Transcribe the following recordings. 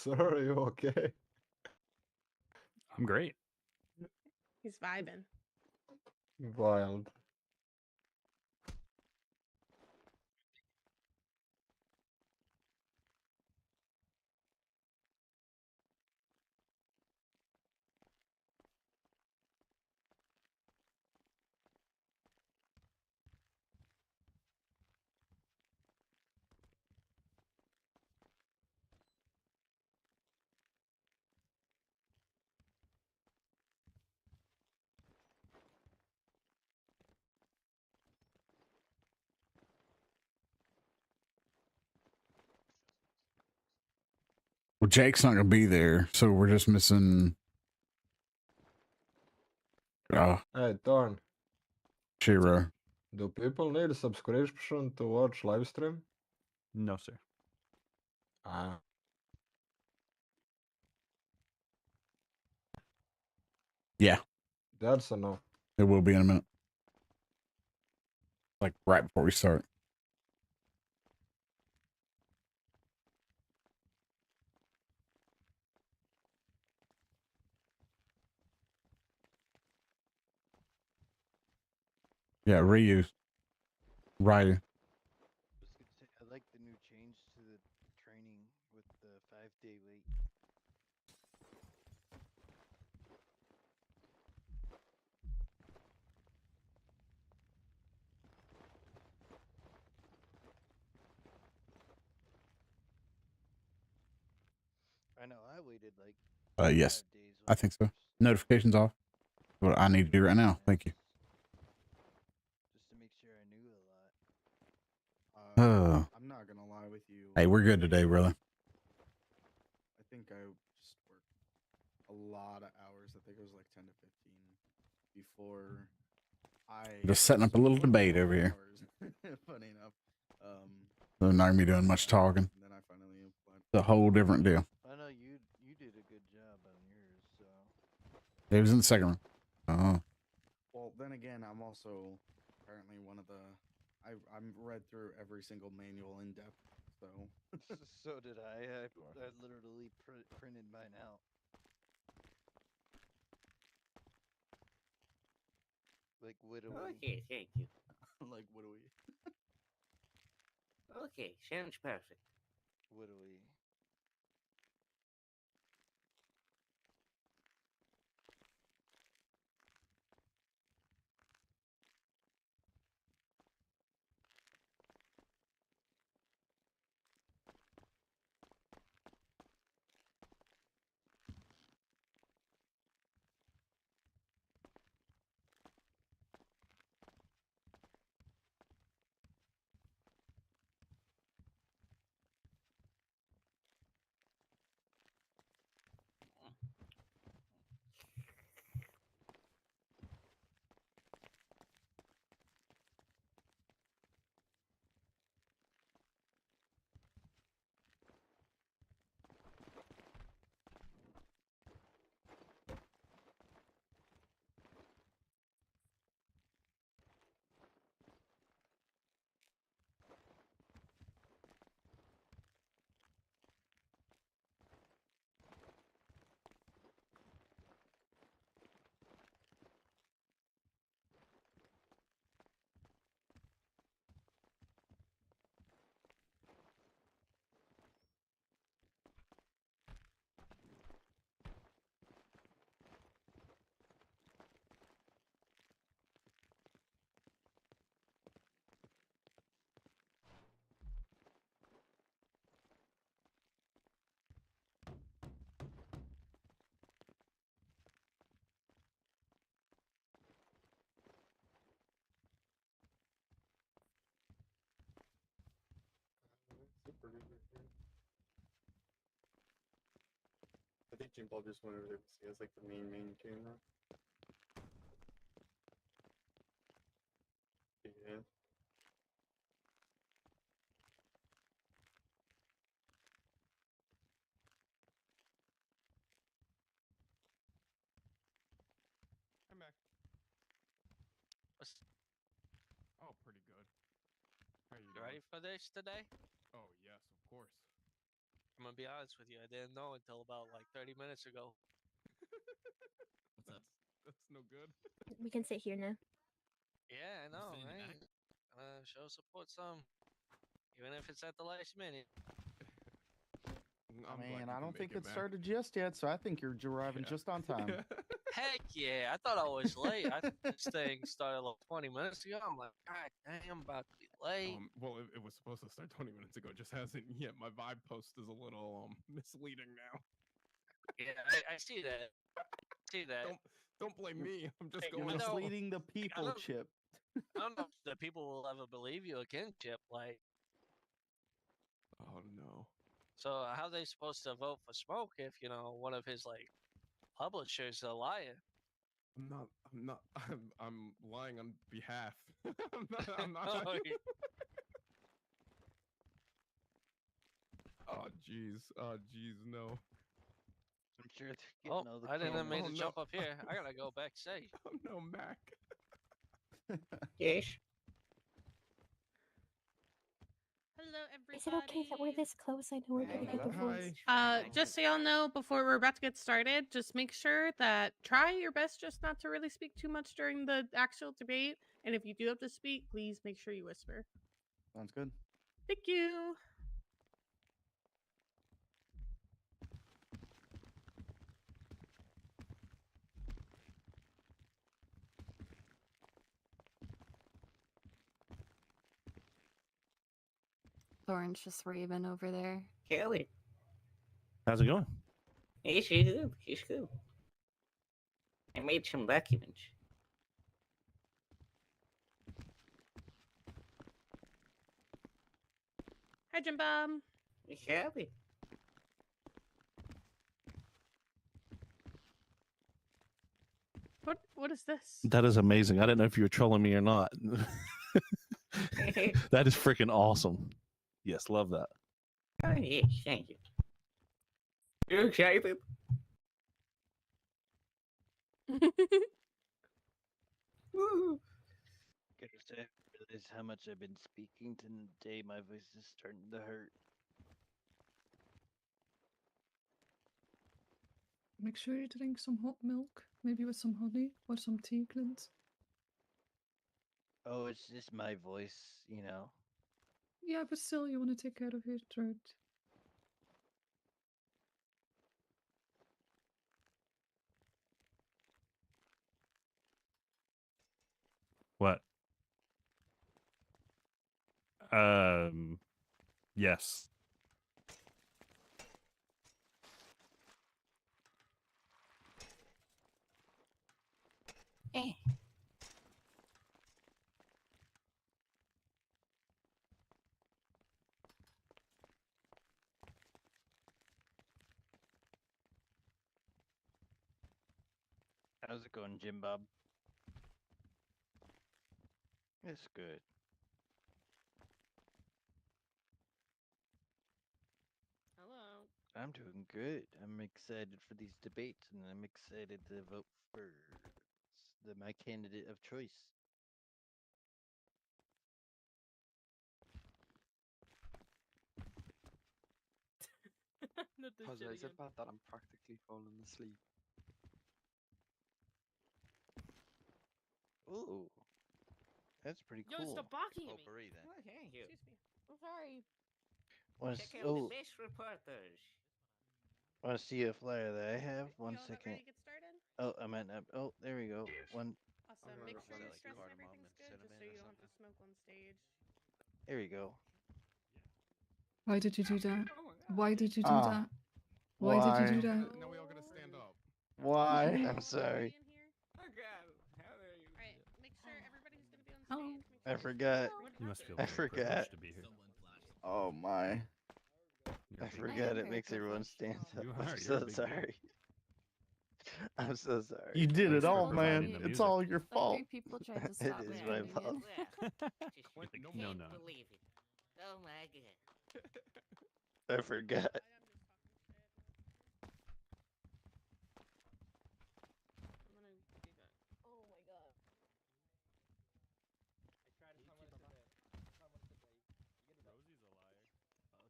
sir. Are you okay? I'm great. He's vibing. Wild. Well, Jake's not gonna be there, so we're just missing. Hey, Thorn. Shiro. Do people need a subscription to watch live stream? No, sir. Ah. Yeah, That's enough. it will be in a minute. Like right before we start. Yeah, reuse. Right. I was gonna say, I like the new change to the training with the 5-day wait. I know, I waited like Yes, 5 days. I when think so. first- Notifications off. What I need to do right now. Thank you. Just to make sure I knew a lot. Oh, I'm not gonna lie with you. hey, we're good today, brother. I think I just worked a lot of hours. I think it was like 10 to 15 before I Just setting up a little worked debate all over the here. hours. Funny enough. So not gonna be doing much talking. And then I finally applied. It's a whole different deal. I know you did a good job on yours, so It was in the second one. Oh, Well, then again, I'm also apparently one of the. I'm read through every single manual in depth. So so did I. I literally printed mine out. Like literally. Okay, thank you. like, what do we? Okay, sounds perfect. Literally. I think Jim Paul just went over there because he has like the main camera. Yeah. I'm back. Oh, pretty good. How you You ready for this today? Oh yes, of course. I'm gonna be honest with you. I didn't know until about like 30 minutes ago. That's no good. We can sit here now. Yeah, I know, right? Show support some, even if it's at the last minute. I'm I glad mean, you I can don't make think it, it's Mac. started just yet, so I think you're arriving Yeah. just on time. Heck yeah! I thought I was late. I thought this thing started like 20 minutes ago. I'm like, God dang, I'm about to be late. Well, it was supposed to start 20 minutes ago. It just hasn't yet. My vibe post is a little misleading now. Yeah, I see that. See that. Don't blame me. I'm just You're going. misleading the people, don't- Chip. I don't know if the people will ever believe you again, Chip. Like, Oh no. so how are they supposed to vote for Smoke if one of his like publishers is a liar? I'm not. I'm lying on behalf. I'm not. Oh, Oh jeez. Oh jeez. No. I'm sure they're Oh, getting all the I didn't cameras. mean Oh, to no. jump up here. I gotta go backstage. Oh no, Mac. Yes. Hello, everybody. Is it okay that we're this close? I know we're gonna get divorced. Just so y'all know, before we're about to get started, just make sure that try your best just not to really speak too much during the actual debate. And if you do have to speak, please make sure you whisper. Sounds good. Thank you. Thorn's just raving over there. Kelly. How's it going? Yes, you do. It's good. I made some documents. Hi, Jim Bob. Kelly. What is this? That is amazing. I didn't know if you were trolling me or not. That is freaking awesome. Yes, love that. Oh, yes, thank you. You excited? Woo! Gotta say, I realize how much I've been speaking today. My voice is starting to hurt. Make sure you drink some hot milk, maybe with some honey or some tea, Clint. Oh, it's just my voice, you know. Yeah, but still, you want to take care of your throat. What? Yes. Eh. How's it going, Jim Bob? It's good. Hello. I'm doing good. I'm excited for these debates, and I'm excited to vote for my candidate of choice. Apologize about that. I'm practically falling asleep. Ooh, that's pretty Yo, cool. stop barking at me. then. Oh, thank you. Excuse me. I'm sorry. Check out the best reporters. Want to see a flyer that I have? One Y'all about second. ready to get started? Oh, I meant up. Oh, there we go. One. Awesome. Make sure your stress and everything's good, just so you don't have to smoke on stage. There we go. Why did you do that? Oh my God. Why did you do Ah, that? Why did you do that? Now we all gotta stand up. Why? I'm sorry. Alright, make sure everybody who's gonna be on the Hello. stage. I forgot. You must feel I very forgot. privileged to be here. Oh my. I forgot it makes everyone stand up. You I'm are, you're a so big deal. sorry. I'm so sorry. You did Thanks it for all, providing man. the It's music. all your The fault. three people tried to It stop is me my doing it. fault. Like, You no, can't no. believe it. Oh my god. I forgot. I'm just talking shit. I'm gonna do that. Oh my God. Rosie's a liar.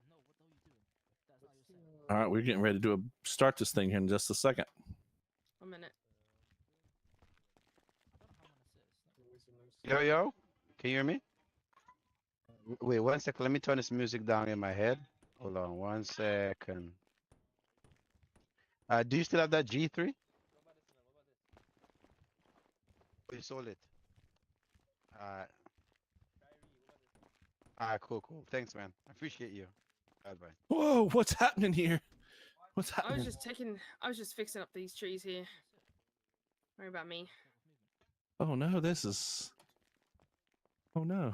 No, what the hell are you doing? That's not your All right, we're getting ready to start this thing here in just a second. 1 minute. Yo, yo, can you hear me? Wait 1 second. Let me turn this music down in my head. Hold on 1 second. Do you still have that G3? Oh, you sold it. Alright. Alright, cool. Thanks, man. I appreciate you. Bye. Whoa, what's happening here? What's happening? I was just fixing up these trees here. Worry about me. Oh no, this is. Oh no.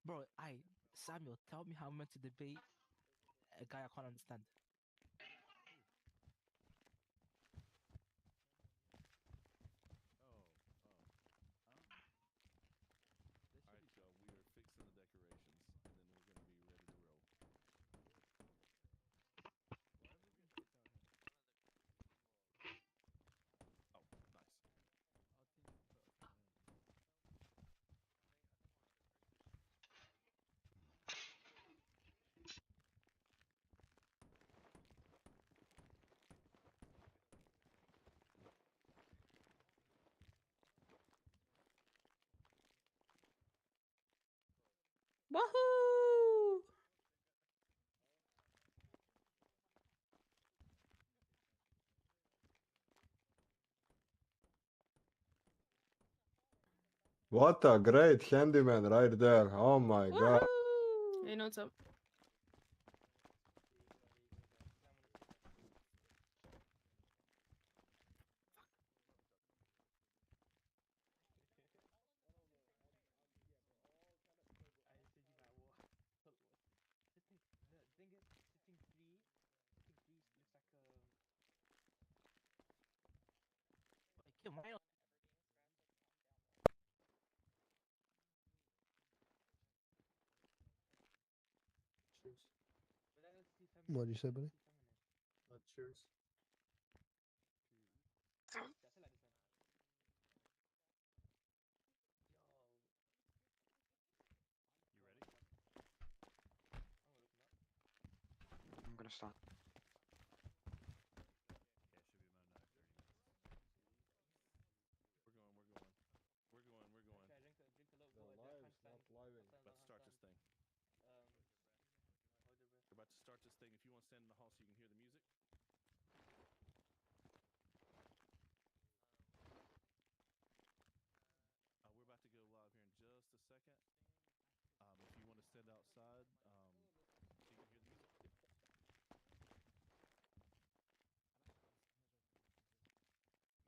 Bro, Samuel, tell me how I'm meant to debate a guy I can't understand. Woohoo! What a great handyman right there. Oh my god. Woohoo! Hey, no, what's up? What did you say, buddy? Cheers. I'm gonna start. Let's start this thing. We're about to start this thing. If you want to stand in the hall so you can hear the music. We're about to go live here in just a second. If you want to stand outside, so you can hear the music.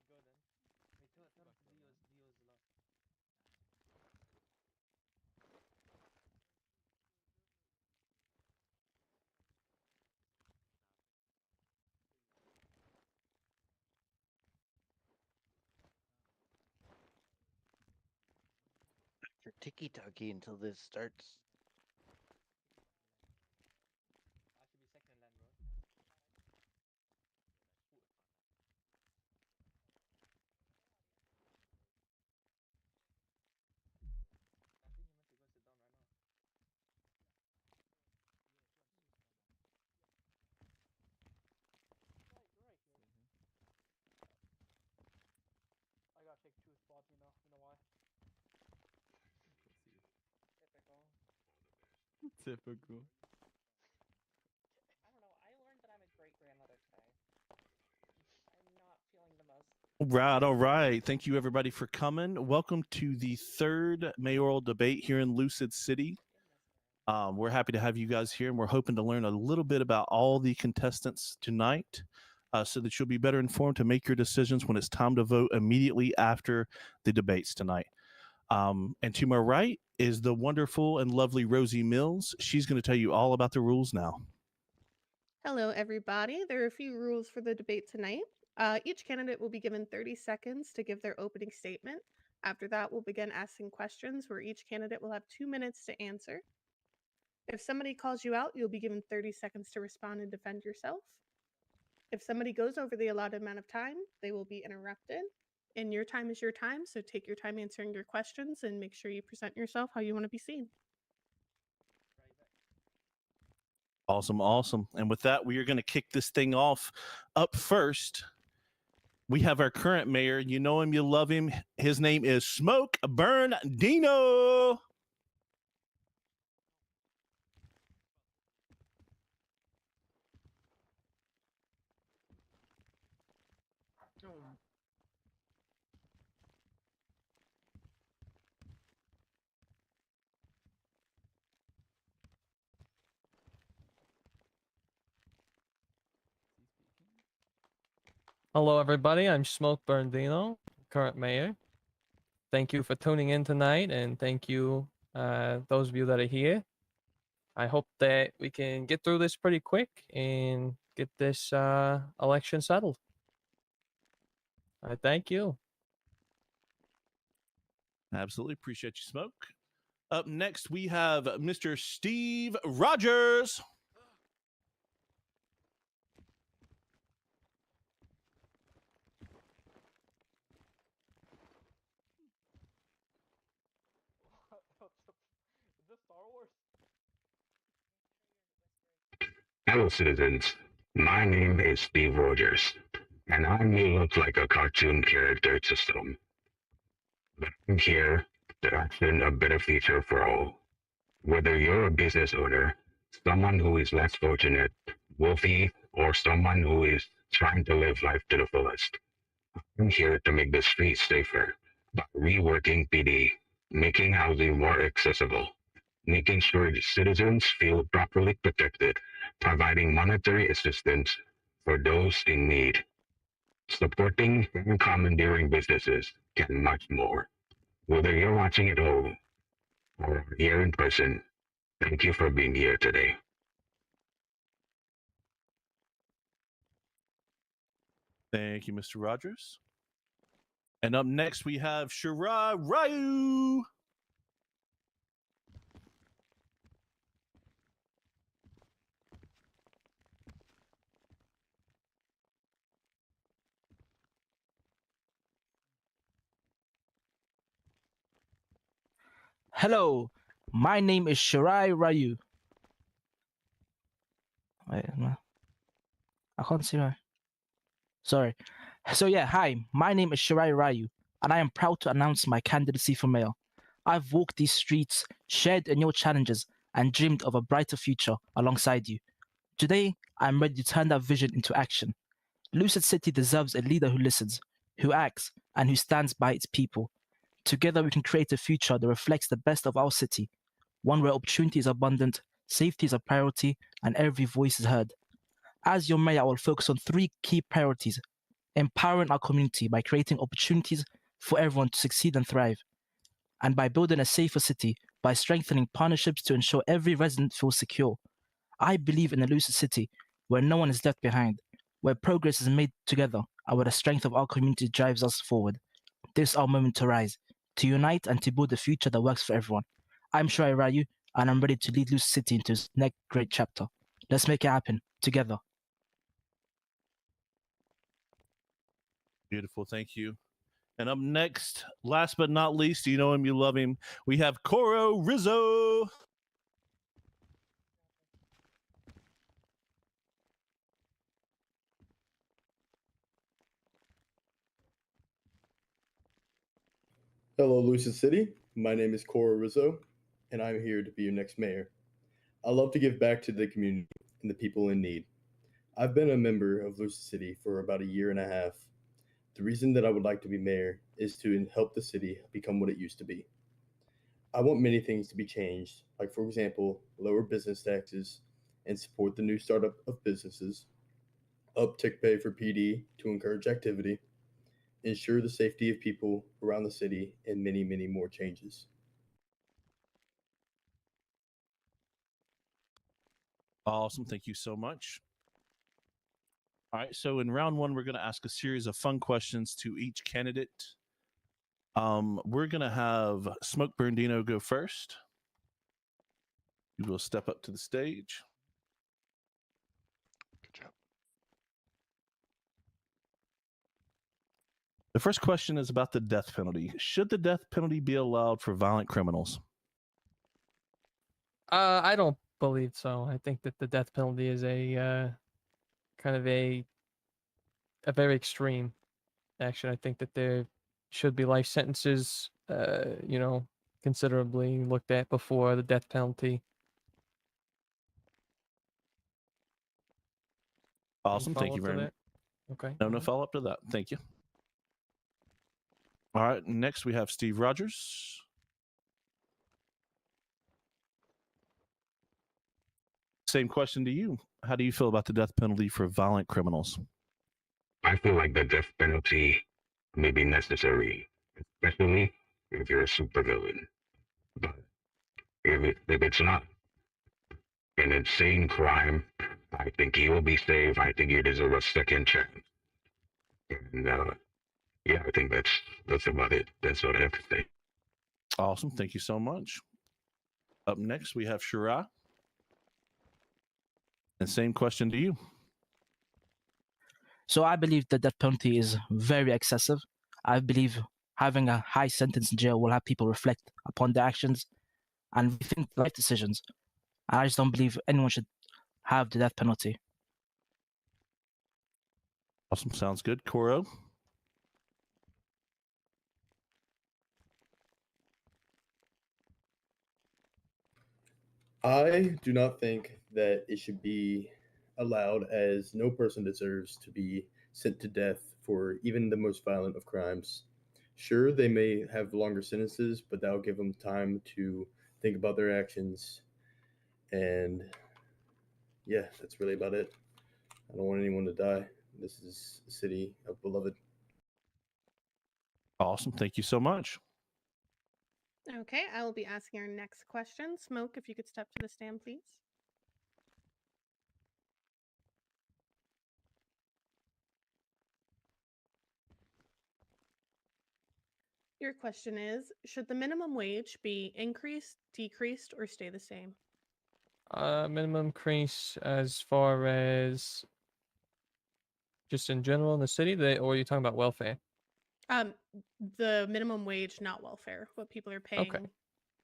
Go then. Wait, tell him to Dio's love. For tiki-taki until this starts. I should be second in line, bro. I think you're meant to go sit down right now. Right here. I gotta take two spots, you know why? Typical. I don't know. I learned that I'm a great grandmother today. I'm not feeling the most. All right. Thank you, everybody, for coming. Welcome to the third mayoral debate here in Lucid City. We're happy to have you guys here, and we're hoping to learn a little bit about all the contestants tonight so that you'll be better informed to make your decisions when it's time to vote immediately after the debates tonight. And to my right is the wonderful and lovely Rosie Mills. She's going to tell you all about the rules now. Hello, everybody. There are a few rules for the debate tonight. Each candidate will be given 30 seconds to give their opening statement. After that, we'll begin asking questions where each candidate will have 2 minutes to answer. If somebody calls you out, you'll be given 30 seconds to respond and defend yourself. If somebody goes over the allotted amount of time, they will be interrupted. And your time is your time, so take your time answering your questions and make sure you present yourself how you want to be seen. Awesome, awesome. And with that, we are going to kick this thing off. Up first, we have our current mayor. You know him, you love him. His name is Smoke Burn Dino. Hello, everybody. I'm Smoke Bernardino, current mayor. Thank you for tuning in tonight, and thank you, those of you that are here. I hope that we can get through this pretty quick and get this election settled. Thank you. Absolutely appreciate you, Smoke. Up next, we have Mr. Steve Rogers. Hello, citizens. My name is Steve Rogers, and I may look like a cartoon character to some, but I'm here to action a better future for all. Whether you're a business owner, someone who is less fortunate, wealthy, or someone who is trying to live life to the fullest, I'm here to make the streets safer by reworking PD, making housing more accessible, making sure the citizens feel properly protected, providing monetary assistance for those in need, supporting and commandeering businesses, and much more. Whether you're watching at home or here in person, thank you for being here today. Thank you, Mr. Rogers. And up next, we have Shirai Ryu. Hello, my name is Shirai Ryu. Wait, no. I can't see her. Sorry. So yeah, hi, my name is Shirai Ryu, and I am proud to announce my candidacy for mayor. I've walked these streets, shared in your challenges, and dreamed of a brighter future alongside you. Today, I'm ready to turn that vision into action. Lucid City deserves a leader who listens, who acts, and who stands by its people. Together, we can create a future that reflects the best of our city, one where opportunity is abundant, safety is a priority, and every voice is heard. As your mayor, I will focus on 3 key priorities: empowering our community by creating opportunities for everyone to succeed and thrive, and by building a safer city by strengthening partnerships to ensure every resident feels secure. I believe in a lucid city where no one is left behind, where progress is made together, and where the strength of our community drives us forward. This is our moment to rise, to unite, and to build a future that works for everyone. I'm Shirai Ryu, and I'm ready to lead Lucid City into its next great chapter. Let's make it happen together. Beautiful, thank you. And up next, last but not least, you know him, you love him, we have Coro Rizzo. Hello, Lucid City. My name is Cora Rizzo, and I'm here to be your next mayor. I love to give back to the community and the people in need. I've been a member of Lucid City for about a year and a half. The reason that I would like to be mayor is to help the city become what it used to be. I want many things to be changed, like, for example, lower business taxes and support the new startup of businesses, up tick pay for PD to encourage activity, ensure the safety of people around the city, and many, many more changes. Awesome, thank you so much. All right, so in round 1, we're going to ask a series of fun questions to each candidate. We're going to have Smoke Bernardino go first. You will step up to the stage. Good job. The first question is about the death penalty. Should the death penalty be allowed for violent criminals? I don't believe so. I think that the death penalty is a kind of a very extreme action. I think that there should be life sentences, considerably looked at before the death penalty. Awesome. Thank you follow-up to very much. that? Okay. No follow up to that. Thank you. All right. Next, we have Steve Rogers. Same question to you. How do you feel about the death penalty for violent criminals? I feel like the death penalty may be necessary, especially if you're a supervillain. But if it's not an insane crime, I think he will be saved. I think he deserves a second chance. And yeah, I think that's about it. That's what I have to say. Awesome. Thank you so much. Up next, we have Shirai. And same question to you. So I believe the death penalty is very excessive. I believe having a high sentence in jail will have people reflect upon their actions and rethink life decisions. I just don't believe anyone should have the death penalty. Awesome. Sounds good. Koro? I do not think that it should be allowed, as no person deserves to be sent to death for even the most violent of crimes. Sure, they may have longer sentences, but that'll give them time to think about their actions. And yeah, that's really about it. I don't want anyone to die. This is a city of beloved. Awesome. Thank you so much. Okay, I will be asking our next question. Smoke, if you could step to the stand, please. Your question is, should the minimum wage be increased, decreased, or stay the same? Minimum increase as far as just in general in the city, or are you talking about welfare? The minimum wage, not welfare, what people are paying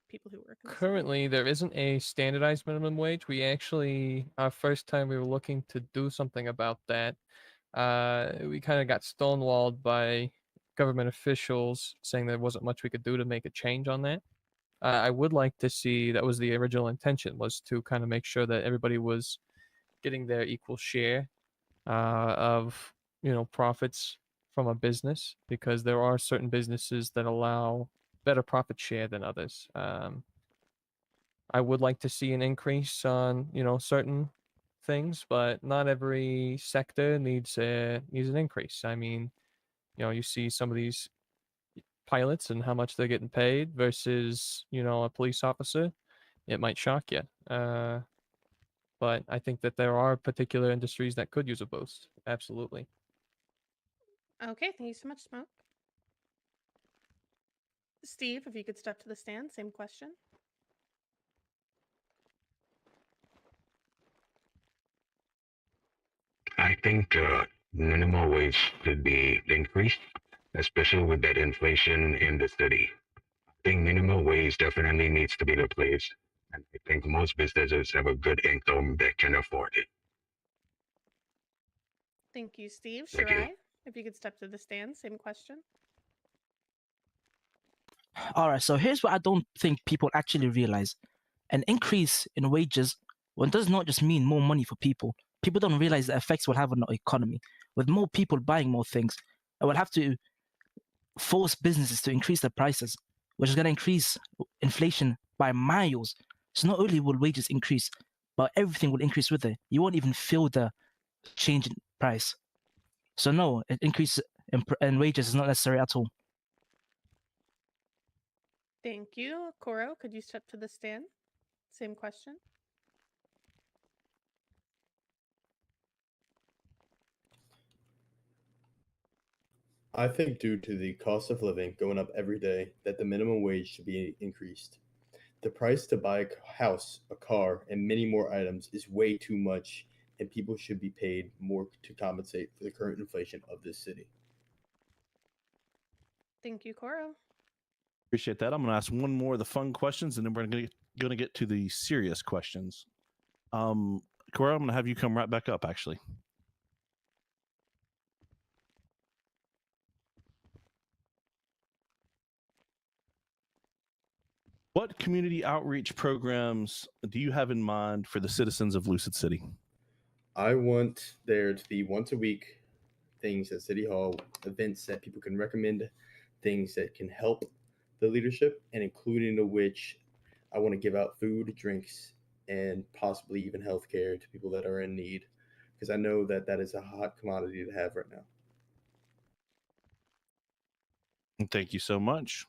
people who work in the city. Currently, there isn't a standardized minimum wage. We actually, our first time we were looking to do something about that, we kind of got stonewalled by government officials saying there wasn't much we could do to make a change on that. I would like to see, that was the original intention, was to kind of make sure that everybody was getting their equal share of profits from a business, because there are certain businesses that allow better profit share than others. I would like to see an increase on certain things, but not every sector needs an increase. I mean, you see some of these pilots and how much they're getting paid versus a police officer. It might shock you. But I think that there are particular industries that could use a boost. Absolutely. Okay, thank you so much, Smoke. Steve, if you could step to the stand, same question. I think minimum wage should be increased, especially with that inflation in the city. I think minimum wage definitely needs to be replaced, and I think most businesses have a good income that can afford it. Thank you, Steve. Thank you. Shirai, if you could step to the stand, same question. All right, so here's what I don't think people actually realize. An increase in wages does not just mean more money for people. People don't realize the effects will have on the economy. With more people buying more things, it will have to force businesses to increase their prices, which is going to increase inflation by miles. So not only will wages increase, but everything will increase with it. You won't even feel the change in price. So no, an increase in wages is not necessary at all. Thank you. Koro, could you step to the stand? Same question. I think due to the cost of living going up every day, that the minimum wage should be increased. The price to buy a house, a car, and many more items is way too much, and people should be paid more to compensate for the current inflation of this city. Thank you, Coro. Appreciate that. I'm going to ask one more of the fun questions, and then we're going to get to the serious questions. Cora, I'm going to have you come right back up, actually. What community outreach programs do you have in mind for the citizens of Lucid City? I want there to be once a week things at City Hall, events that people can recommend, things that can help the leadership, and including of which I want to give out food, drinks, and possibly even healthcare to people that are in need, because I know that that is a hot commodity to have right now. Thank you so much.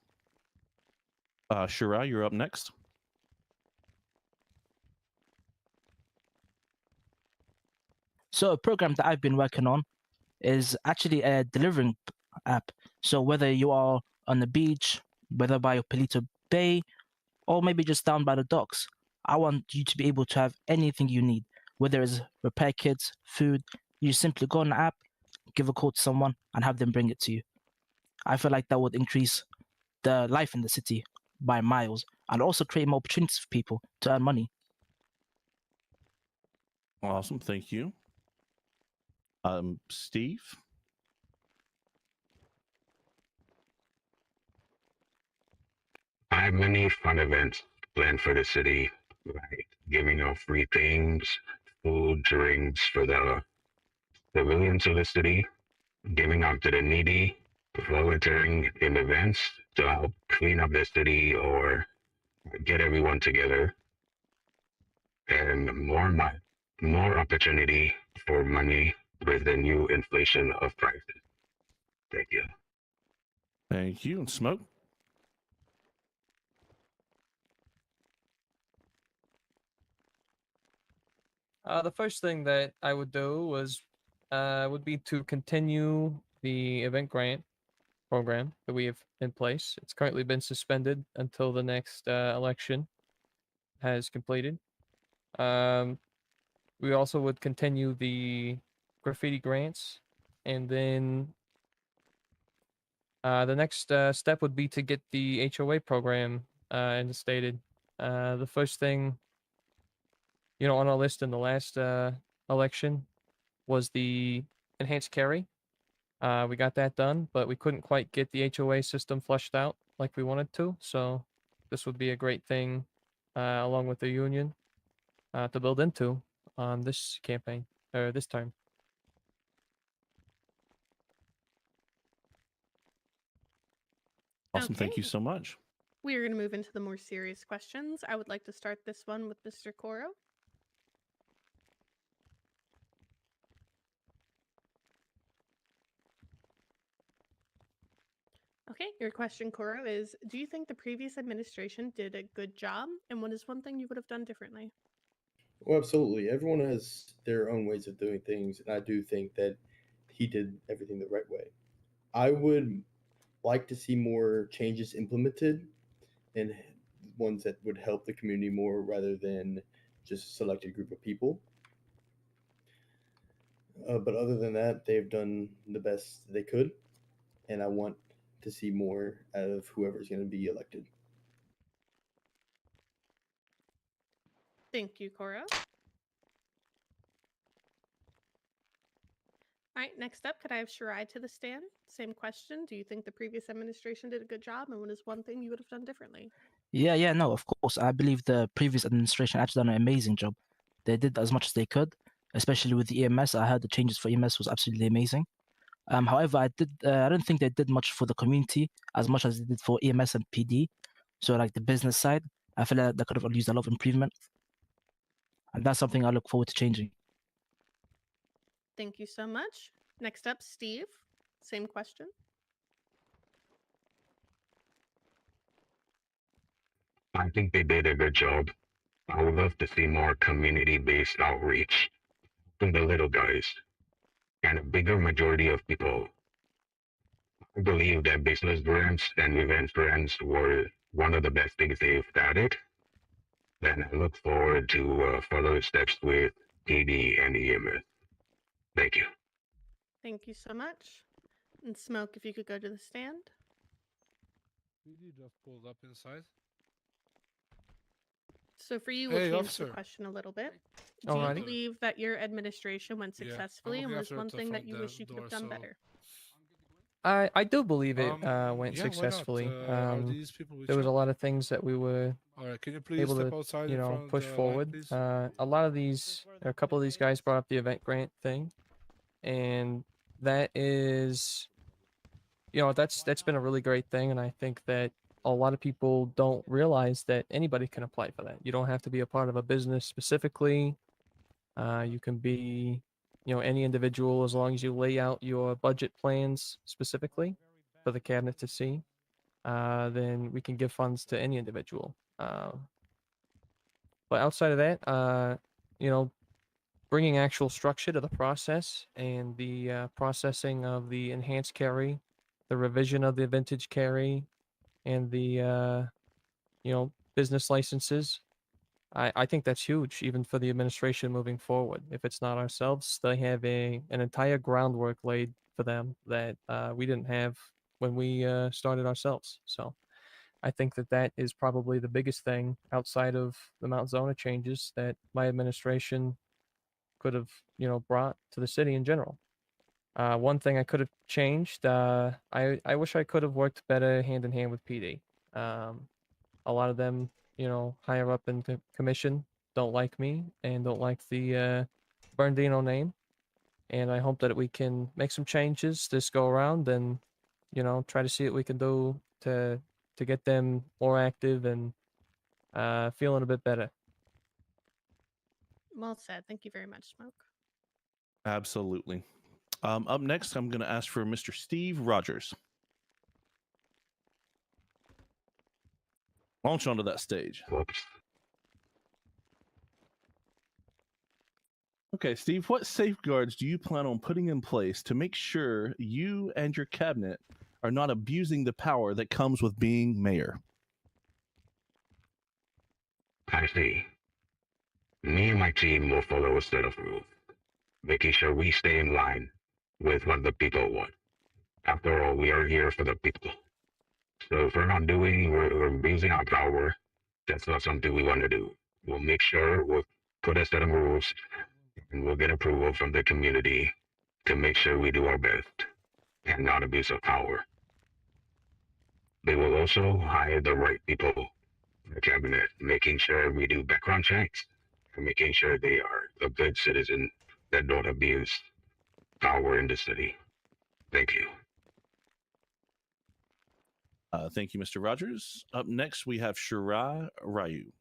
Shirai, you're up next. So a program that I've been working on is actually a delivering app. So whether you are on the beach, whether by Palito Bay, or maybe just down by the docks, I want you to be able to have anything you need, whether it's repair kits, food. You just simply go on the app, give a call to someone, and have them bring it to you. I feel like that would increase the life in the city by miles and also create more opportunities for people to earn money. Awesome. Thank you. Steve? I have many fun events planned for the city, like giving out free things, food, drinks for the civilians of the city, giving out to the needy, volunteering in events to help clean up the city or get everyone together, and more opportunity for money with the new inflation of prices. Thank you. Thank you. And Smoke? The first thing that I would do would be to continue the event grant program that we have in place. It's currently been suspended until the next election has completed. We also would continue the graffiti grants, and then the next step would be to get the HOA program instated. The first thing, on our list in the last election was the enhanced carry. We got that done, but we couldn't quite get the HOA system flushed out like we wanted to. So this would be a great thing, along with the union, to build into on this campaign or this term. Awesome. Thank you so much. We are going to move into the more serious questions. I would like to start this one with Mr. Coro. Okay, your question, Coro, is do you think the previous administration did a good job? And what is one thing you would have done differently? Well, absolutely. Everyone has their own ways of doing things, and I do think that he did everything the right way. I would like to see more changes implemented and ones that would help the community more rather than just a selected group of people. But other than that, they've done the best they could, and I want to see more out of whoever's going to be elected. Thank you, Coro. All right, next up, could I have Shirai to the stand? Same question. Do you think the previous administration did a good job, and what is one thing you would have done differently? Yeah, no, of course. I believe the previous administration actually done an amazing job. They did as much as they could, especially with the EMS. I heard the changes for EMS was absolutely amazing. However, I don't think they did much for the community as much as they did for EMS and PD. So like the business side, I feel like they could have used a lot of improvement. And that's something I look forward to changing. Thank you so much. Next up, Steve. Same question. I think they did a good job. I would love to see more community-based outreach from the little guys and a bigger majority of people. I believe that business grants and event grants were one of the best things they've added, Then I look forward to further steps with PD and EMS. Thank you. Thank you so much. And Smoke, if you could go to the stand. PD just pulled up inside. So for you, we'll Hey, change officer. the question a little bit. Do Alrighty. you believe that your administration went Yeah, I'm successfully and looking was after one the thing that front you wish you could door, have done so- better? I do believe it Yeah, went why not? successfully. Are these people with There was you? a lot of things that we were All right, can you please able step to, outside you in know, front of push the line, forward. please? A lot of these, a couple of these guys brought up the event grant thing, and that is, you know, that's been a really great thing, and I think that a lot of people don't realize that anybody can apply for that. You don't have to be a part of a business specifically. You can be, you know, any individual as long as you lay out your budget plans specifically for the cabinet to see. Then we can give funds to any individual. But outside of that, you know, bringing actual structure to the process and the processing of the enhanced carry, the revision of the vintage carry, and the you know, business licenses. I think that's huge, even for the administration moving forward. If it's not ourselves, they have an entire groundwork laid for them that we didn't have when we started ourselves. So I think that that is probably the biggest thing outside of the Mount Zona changes that my administration could have, you know, brought to the city in general. One thing I could have changed, I wish I could have worked better hand in hand with PD. A lot of them, you know, higher up in the commission don't like me and don't like the Bernardino name. And I hope that we can make some changes this go around and, you know, try to see what we can do to get them more active and feeling a bit better. Well said. Thank you very much, Smoke. Absolutely. Up next, I'm going to ask for Mr. Steve Rogers. Launch onto that stage. Okay, Steve, what safeguards do you plan on putting in place to make sure you and your cabinet are not abusing the power that comes with being mayor? I see. Me and my team will follow a set of rules, making sure we stay in line with what the people want. After all, we are here for the people. So if we're not doing, we're abusing our power, that's not something we want to do. We'll make sure we'll put a set of rules and we'll get approval from the community to make sure we do our best and not abuse our power. They will also hire the right people in the cabinet, making sure we do background checks and making sure they are a good citizen that don't abuse power in the city. Thank you. Thank you, Mr. Rogers. Up next, we have Shirai Ryu.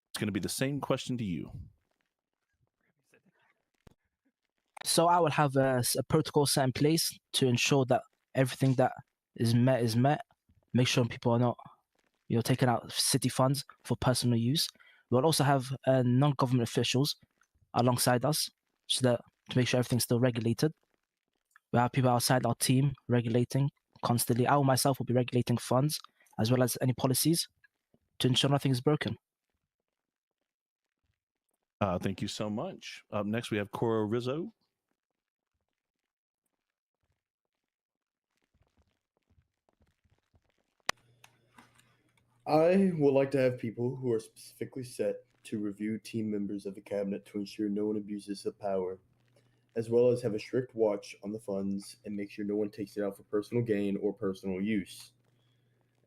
It's going to be the same question to you. So I will have a protocol set in place to ensure that everything that is met is met. Make sure people are not, you know, taking out city funds for personal use. We'll also have non-government officials alongside us, so that to make sure everything's still regulated. We have people outside our team regulating constantly. I myself will be regulating funds as well as any policies to ensure nothing is broken. Thank you so much. Up next, we have Cora Rizzo. I would like to have people who are specifically set to review team members of the cabinet to ensure no one abuses the power, as well as have a strict watch on the funds and make sure no one takes it out for personal gain or personal use.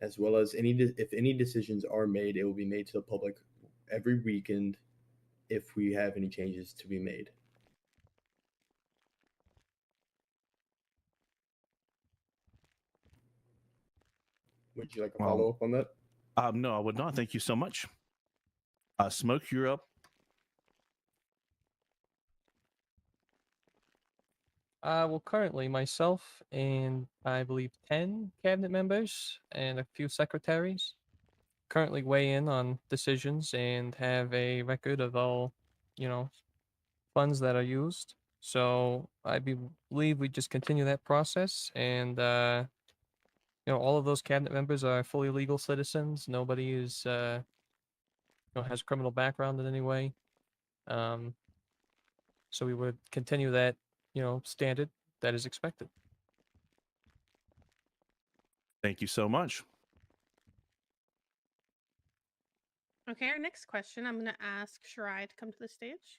As well as if any decisions are made, it will be made to the public every weekend if we have any changes to be made. Would you like a follow up on that? No, I would not. Thank you so much. Smoke, you're up. Well, currently myself and I believe 10 cabinet members and a few secretaries currently weigh in on decisions and have a record of all, you know, funds that are used. So I believe we just continue that process and, you know, all of those cabinet members are fully legal citizens. Nobody is has a criminal background in any way. So we would continue that, standard that is expected. Thank you so much. Okay, our next question, I'm going to ask Shirai to come to the stage.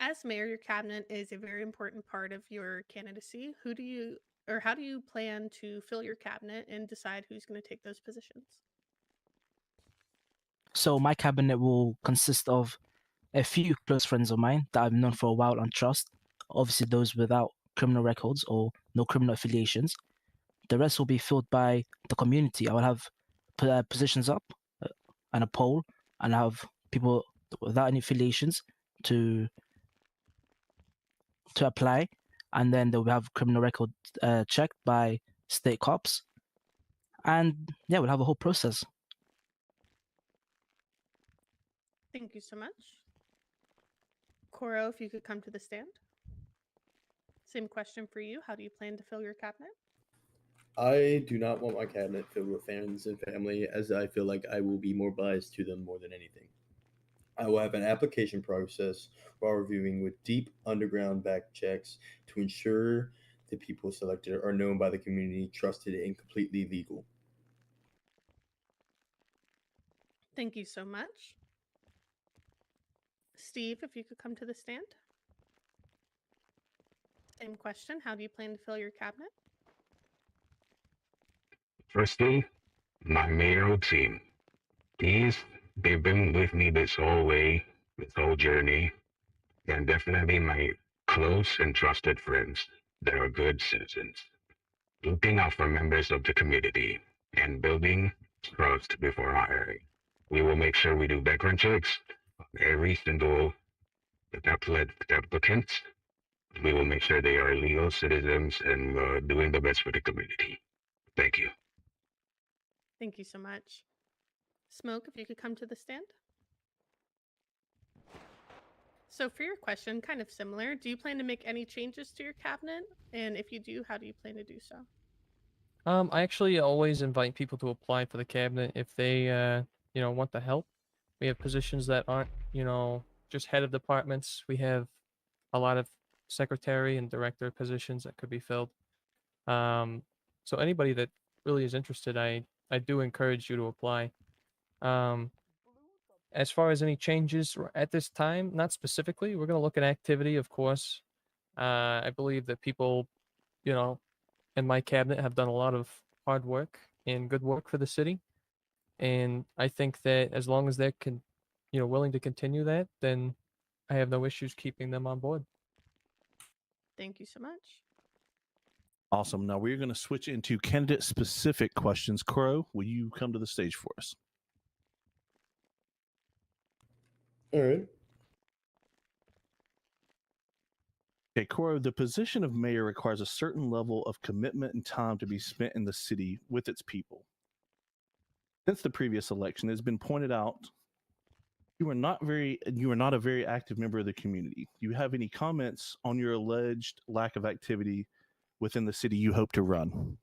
As mayor, your cabinet is a very important part of your candidacy. How do you plan to fill your cabinet and decide who's going to take those positions? So my cabinet will consist of a few close friends of mine that I've known for a while and trust. Obviously, those without criminal records or no criminal affiliations. The rest will be filled by the community. I will have positions up and a poll, and I have people without any affiliations to apply, and then they'll have criminal record checked by state cops, and yeah, we'll have a whole process. Thank you so much. Koro, if you could come to the stand. Same question for you. How do you plan to fill your cabinet? I do not want my cabinet filled with friends and family, as I feel like I will be more biased to them more than anything. I will have an application process while reviewing with deep underground back checks to ensure the people selected are known by the community, trusted, and completely legal. Thank you so much. Steve, if you could come to the stand. Same question. How do you plan to fill your cabinet? Firstly, my mayoral team. They've been with me this whole way, this whole journey, and definitely my close and trusted friends that are good citizens. Looking out for members of the community and building trust before hiring. We will make sure we do background checks on every single applicant. We will make sure they are legal citizens and doing the best for the community. Thank you. Thank you so much. Smoke, if you could come to the stand. So for your question, kind of similar, do you plan to make any changes to your cabinet? And if you do, how do you plan to do so? I actually always invite people to apply for the cabinet if they, want the help. We have positions that aren't, just head of departments. We have a lot of secretary and director positions that could be filled. So anybody that really is interested, I do encourage you to apply. As far as any changes at this time, not specifically. We're going to look at activity, of course. I believe that people, in my cabinet have done a lot of hard work and good work for the city. And I think that as long as they're willing to continue that, then I have no issues keeping them on board. Thank you so much. Awesome. Now we're going to switch into candidate-specific questions. Crow, will you come to the stage for us? All right. Okay, Crow, the position of mayor requires a certain level of commitment and time to be spent in the city with its people. Since the previous election, it has been pointed out you are not a very active member of the community. Do you have any comments on your alleged lack of activity within the city you hope to run?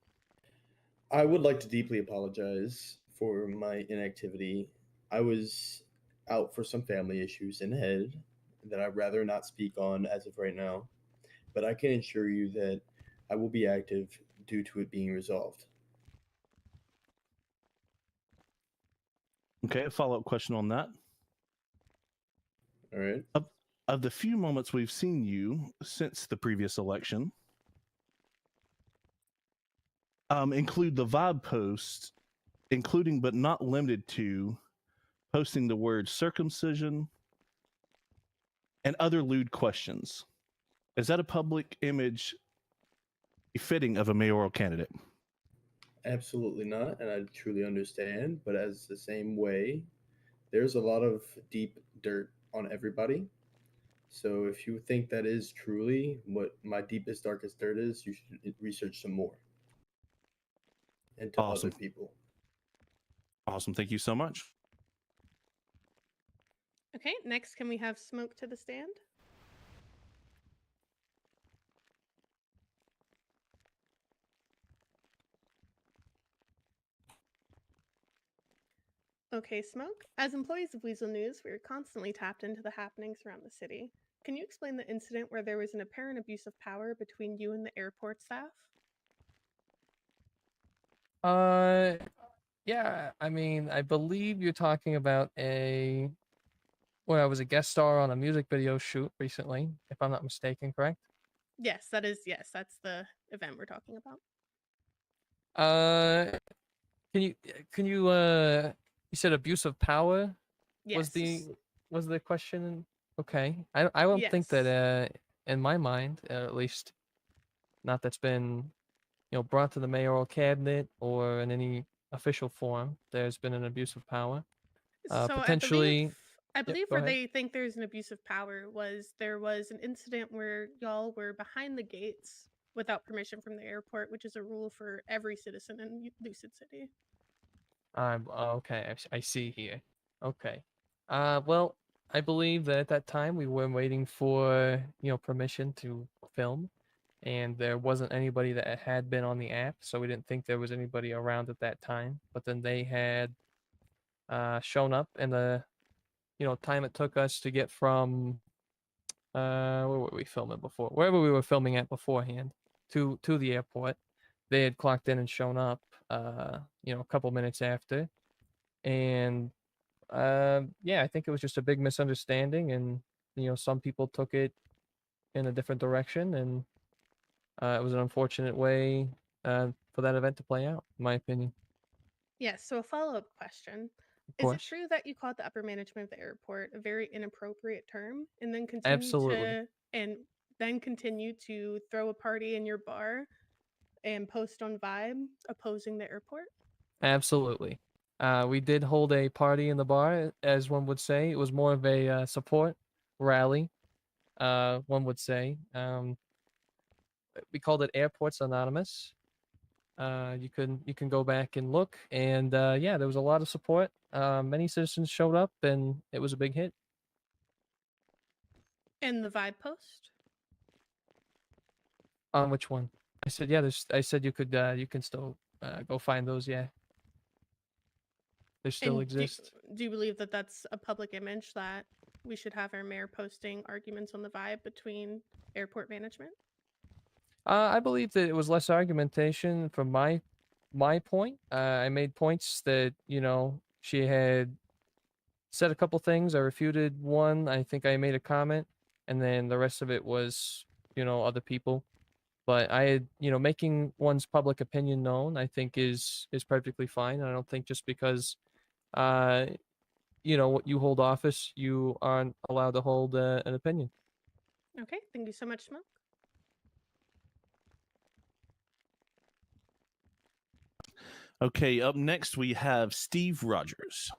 I would like to deeply apologize for my inactivity. I was out for some family issues in head that I'd rather not speak on as of right now, but I can assure you that I will be active due to it being resolved. Okay, a follow-up question on that. All right. Of the few moments we've seen you since the previous election, include the vibe post, including but not limited to posting the word circumcision and other lewd questions. Is that a public image befitting of a mayoral candidate? Absolutely not, and I truly understand, but as the same way, there's a lot of deep dirt on everybody. So if you think that is truly what my deepest, darkest dirt is, you should research some more. And to Awesome. other people. Awesome. Thank you so much. Okay, next, can we have Smoke to the stand? Okay, Smoke. As employees of Weazel News, we are constantly tapped into the happenings around the city. Can you explain the incident where there was an apparent abuse of power between you and the airport staff? Yeah, I mean, I believe you're talking about where I was a guest star on a music video shoot recently, if I'm not mistaken, correct? Yes, that's the event we're talking about. Can you you said abuse of power was Yes. the question? Okay. I don't think that Yes. in my mind, at least not that's been, brought to the mayoral cabinet or in any official form, there's been an abuse of power. So Potentially. I Yep, believe go where ahead. they think there's an abuse of power was there was an incident where y'all were behind the gates without permission from the airport, which is a rule for every citizen in Lucid City. Okay, I see here. Okay. Well, I believe that at that time we were waiting for, permission to film, and there wasn't anybody that had been on the app, so we didn't think there was anybody around at that time. But then they had shown up, and the, time it took us to get from where were we filming before? Wherever we were filming at beforehand to the airport, they had clocked in and shown up, a couple minutes after. And yeah, I think it was just a big misunderstanding, and some people took it in a different direction, and it was an unfortunate way for that event to play out, in my opinion. Yes, so a follow-up question. Of Is it course. true that you called the upper management of the airport a very inappropriate term and then Absolutely. continue to throw a party in your bar and post on Vibe opposing the airport? Absolutely. We did hold a party in the bar, as one would say. It was more of a support rally, one would say. We called it Airports Anonymous. You can go back and look, and yeah, there was a lot of support. Many citizens showed up, and it was a big hit. And the Vibe post? On which one? I said yeah. I said you can still go find those. Yeah, they still And exist. do you believe that that's a public image that we should have our mayor posting arguments on the Vibe between airport management? I believe that it was less argumentation from my point. I made points that she had said a couple things. I refuted one. I think I made a comment, and then the rest of it was other people. But I had making one's public opinion known, I think is perfectly fine. I don't think just because you hold office, you aren't allowed to hold an opinion. Okay, thank you so much, Smoke. Okay, up next we have Steve Rogers.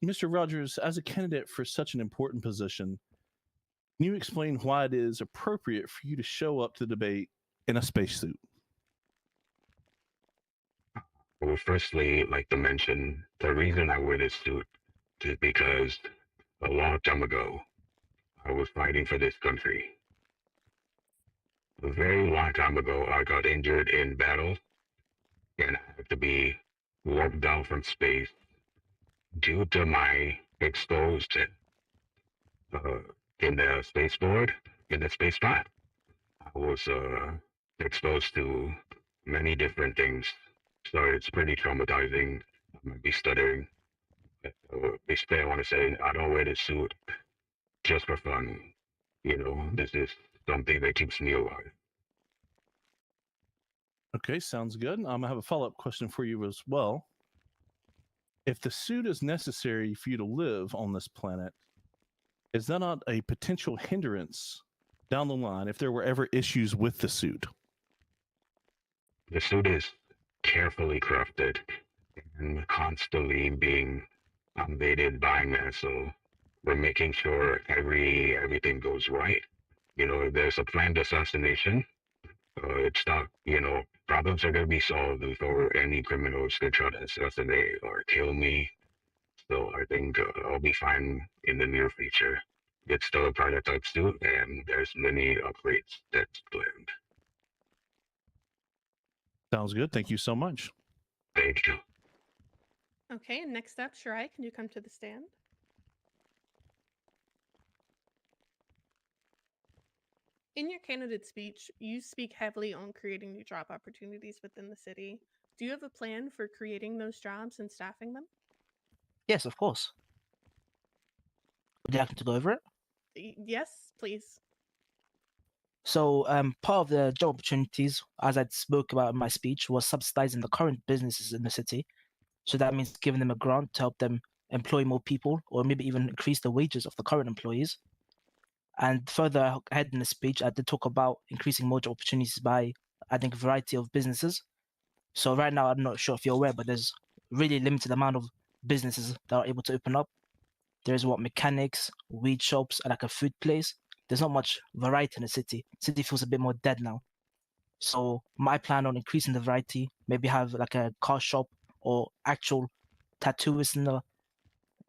Mr. Rogers, as a candidate for such an important position, can you explain why it is appropriate for you to show up to the debate in a spacesuit? I would firstly like to mention the reason I wear this suit is because a long time ago, I was fighting for this country. A very long time ago, I got injured in battle and I had to be walked down from space due to my exposed in the spaceport, in the space pod. I was exposed to many different things, so it's pretty traumatizing. I might be stuttering. Basically, I want to say I don't wear this suit just for fun. This is something that keeps me alive. Okay, sounds good. I have a follow-up question for you as well. If the suit is necessary for you to live on this planet, is that not a potential hindrance down the line if there were ever issues with the suit? The suit is carefully crafted and constantly being updated by NASA. We're making sure everything goes right. If there's a planned assassination, it's not, problems are going to be solved before any criminals can try to assassinate or kill me. So I think I'll be fine in the near future. It's still a prototype still, and there's many upgrades that's planned. Sounds good. Thank you so much. Thank you. Okay, and next up, Shirai, can you come to the stand? In your candidate speech, you speak heavily on creating new job opportunities within the city. Do you have a plan for creating those jobs and staffing them? Yes, of course. Would you like me to go over it? Yes, please. So, part of the job opportunities, as I spoke about in my speech, was subsidizing the current businesses in the city. So that means giving them a grant to help them employ more people, or maybe even increase the wages of the current employees. And further ahead in the speech, I did talk about increasing more job opportunities by adding a variety of businesses. So right now, I'm not sure if you're aware, but there's really limited amount of businesses that are able to open up. There's mechanics, weed shops, and like a food place. There's not much variety in the city. City feels a bit more dead now. So my plan on increasing the variety, maybe have like a car shop or actual tattooists in the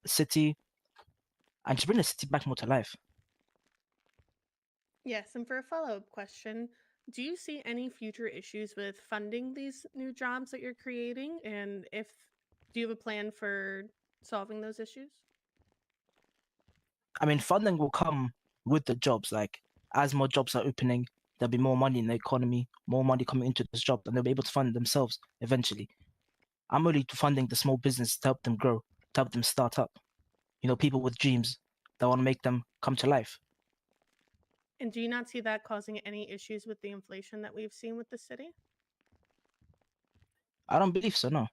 city, and just bring the city back more to life. Yes, and for a follow-up question, do you see any future issues with funding these new jobs that you're creating? And do you have a plan for solving those issues? I mean, funding will come with the jobs. Like, as more jobs are opening, there'll be more money in the economy, more money coming into this job, and they'll be able to fund themselves eventually. I'm only funding the small business to help them grow, to help them start up. You know, people with dreams that want to make them come to life. And do you not see that causing any issues with the inflation that we've seen with the city? I don't believe so, no.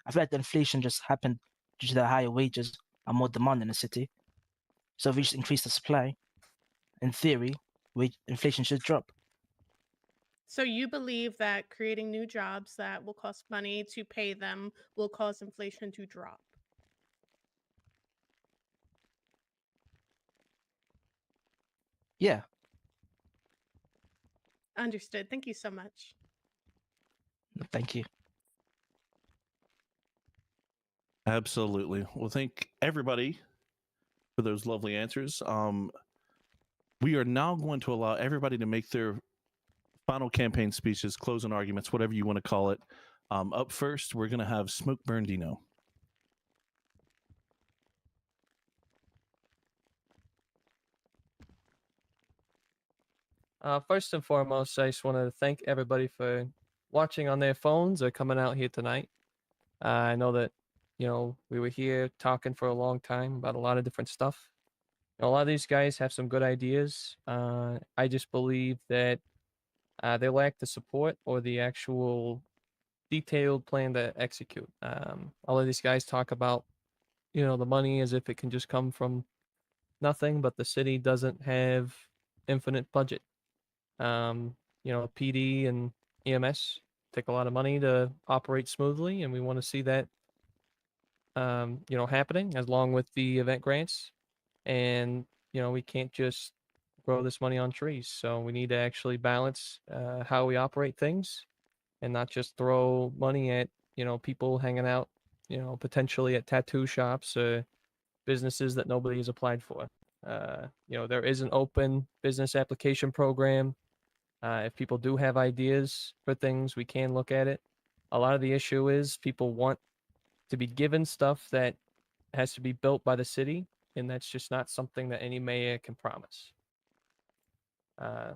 I feel like the inflation just happened due to the higher wages and more demand in the city. So if we just increase the supply, in theory, inflation should drop. So you believe that creating new jobs that will cost money to pay them will cause inflation to drop? Yeah. Understood. Thank you so much. Thank you. Absolutely. Well, thank everybody for those lovely answers. We are now going to allow everybody to make their final campaign speeches, closing arguments, whatever you want to call it. Up first, we're going to have Smoke Bernardino. First and foremost, I just want to thank everybody for watching on their phones or coming out here tonight. I know that, we were here talking for a long time about a lot of different stuff. A lot of these guys have some good ideas. I just believe that they lack the support or the actual detailed plan to execute. All of these guys talk about, the money as if it can just come from nothing, but the city doesn't have infinite budget. PD and EMS take a lot of money to operate smoothly, and we want to see that, happening along with the event grants. And, we can't just grow this money on trees. So we need to actually balance how we operate things and not just throw money at, people hanging out, potentially at tattoo shops or businesses that nobody has applied for. There is an open business application program. If people do have ideas for things, we can look at it. A lot of the issue is people want to be given stuff that has to be built by the city, and that's just not something that any mayor can promise.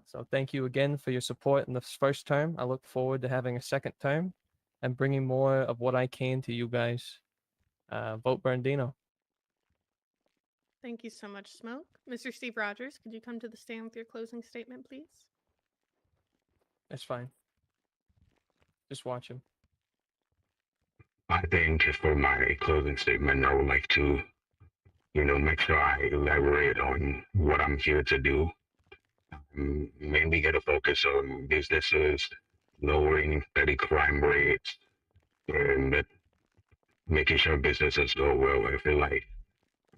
So thank you again for your support in this first term. I look forward to having a second term and bringing more of what I can to you guys. Vote Bernardino. Thank you so much, Smoke. Mr. Steve Rogers, could you come to the stand with your closing statement, please? That's fine. Just watch him. I think for my closing statement, I would like to, make sure I elaborate on what I'm here to do. Mainly get a focus on businesses, lowering petty crime rates, and making sure businesses go well. I feel like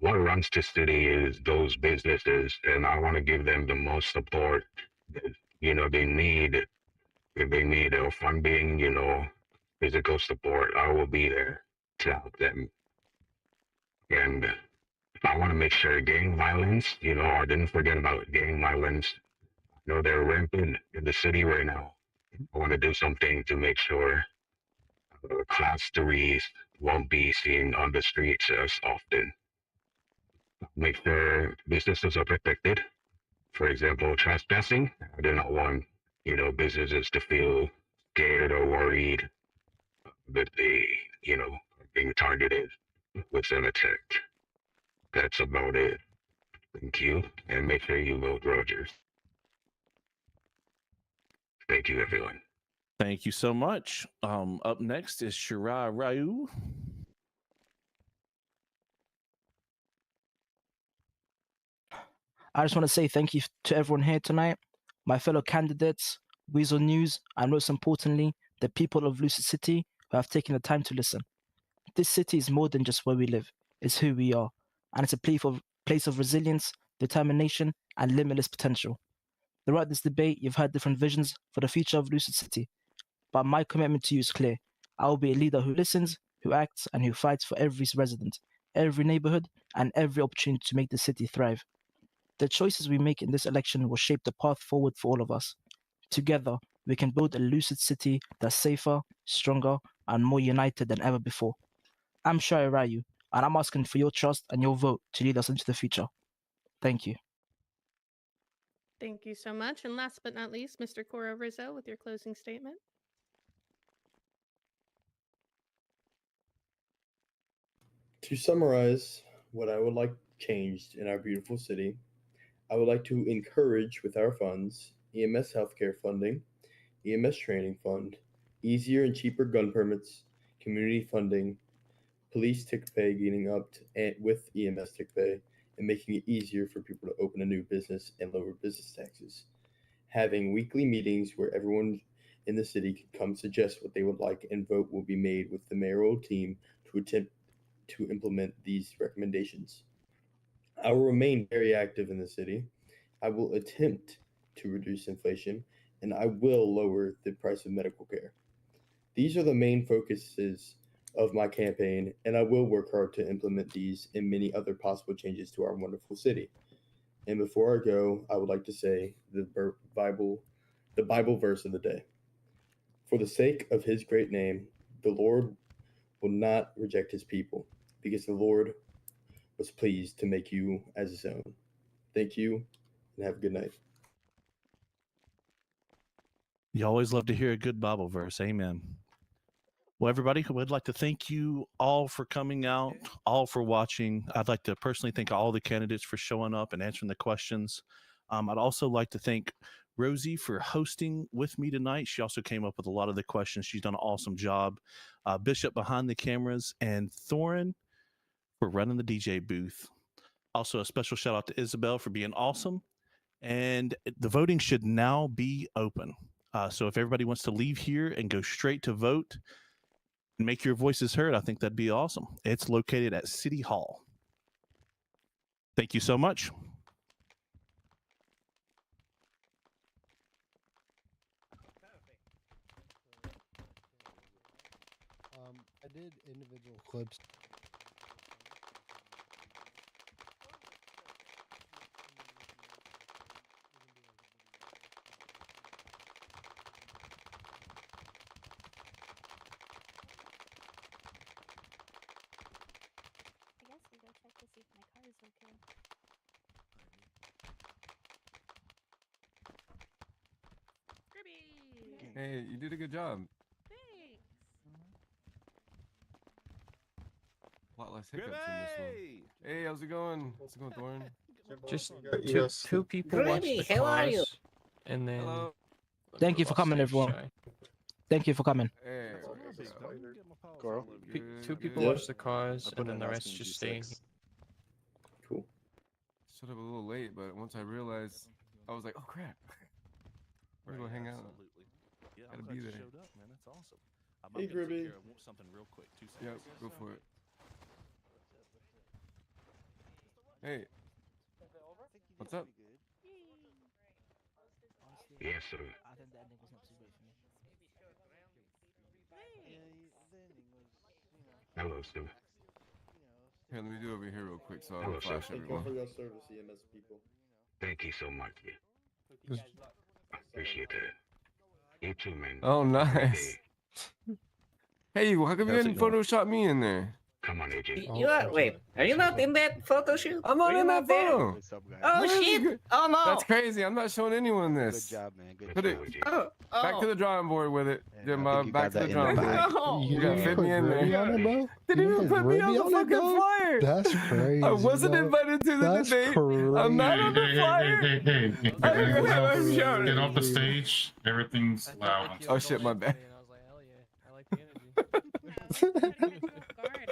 what runs the city is those businesses, and I want to give them the most support that, they need. If they need funding, physical support, I will be there to help them. And I want to make sure gang violence, I didn't forget about gang violence. They're rampant in the city right now. I want to do something to make sure class threes won't be seen on the streets as often. Make sure businesses are protected. For example, trespassing. I do not want, businesses to feel scared or worried that they, are being targeted with an attack. That's about it. Thank you. And make sure you vote Rogers. Thank you, everyone. Thank you so much. Up next is Shirai Ryu. I just want to say thank you to everyone here tonight, my fellow candidates, Weazel News, and most importantly, the people of Lucid City who have taken the time to listen. This city is more than just where we live, it's who we are, and it's a place of resilience, determination, and limitless potential. Throughout this debate, you've heard different visions for the future of Lucid City, but my commitment to you is clear. I will be a leader who listens, who acts, and who fights for every resident, every neighborhood, and every opportunity to make the city thrive. The choices we make in this election will shape the path forward for all of us. Together, we can build a Lucid City that's safer, stronger, and more united than ever before. I'm Shirai Ryu, and I'm asking for your trust and your vote to lead us into the future. Thank you. Thank you so much. And last but not least, Mr. Cora Rizzo with your closing statement. To summarize what I would like changed in our beautiful city, I would like to encourage with our funds EMS healthcare funding, EMS training fund, easier and cheaper gun permits, community funding, police tick pay getting up with EMS tick pay, and making it easier for people to open a new business and lower business taxes. Having weekly meetings where everyone in the city can come suggest what they would like and vote will be made with the mayoral team to attempt to implement these recommendations. I will remain very active in the city. I will attempt to reduce inflation, and I will lower the price of medical care. These are the main focuses of my campaign, and I will work hard to implement these and many other possible changes to our wonderful city. And before I go, I would like to say the Bible verse of the day. For the sake of his great name, the Lord will not reject his people, because the Lord was pleased to make you as his own. Thank you, and have a good night. You always love to hear a good Bible verse. Amen. Well, everybody, we'd like to thank you all for coming out, all for watching. I'd like to personally thank all the candidates for showing up and answering the questions. I'd also like to thank Rosie for hosting with me tonight. She also came up with a lot of the questions. She's done an awesome job. Bishop behind the cameras, and Thorin for running the DJ booth. Also, a special shout out to Isabel for being awesome. And the voting should now be open. So if everybody wants to leave here and go straight to vote and make your voices heard, I think that'd be awesome. It's located at City Hall. Thank you so much. I did individual clips. I guess we go check to see if my car is okay. Hey, you did a good job. Thanks. A lot less hiccups in this one. Hey, how's it going? How's it going, Thorin? Just Yes. two people watch the Grimmy, how are you? cars, and then Hello. Thank you for coming, everyone. Thank you for coming. Hey, Girl. Two people Yeah. watch the cars, and then the rest just stay. Cool. showed up a little late, but once I realized, I was like, oh crap. We're gonna hang out. Absolutely. Yeah, Gotta I'm be glad you there. showed up, man. That's awesome. I'm Hey, gonna take Gribby. care of something real quick. 2 seconds. Yep, go for it. Hey. What's up? Yes, sir. I think the ending was not too great for me. Hello, Stu. Here, let me do it over here real quick so I Hello, don't sir. flash Thank you everyone. for your service, EMS people. Thank you so much. I appreciate that. You too, man. Oh, Have a great nice. day. Hey, how come you How's didn't it going? Photoshop me in there? Come on, AJ. You are wait. Are you not in that photo shoot? I'm not Were you in that there? photo. What's up, guys? Oh This is shit! good. Oh no! That's crazy. I'm not showing anyone Good this. job, man. Good Put job. it Oh, back to the drawing board with it. Yeah, I Jim, think you back got to the that in the drawing board. bag. Oh, You gotta fit me in there. on it, bro? Didn't You even put put me on the Ruby on it, fucking dog? flyer. That's crazy. I wasn't dog. invited to the That's debate. crazy. I'm not on the flyer. I'm shouting. Get off the stage. Everything's loud. Oh shit, my bad.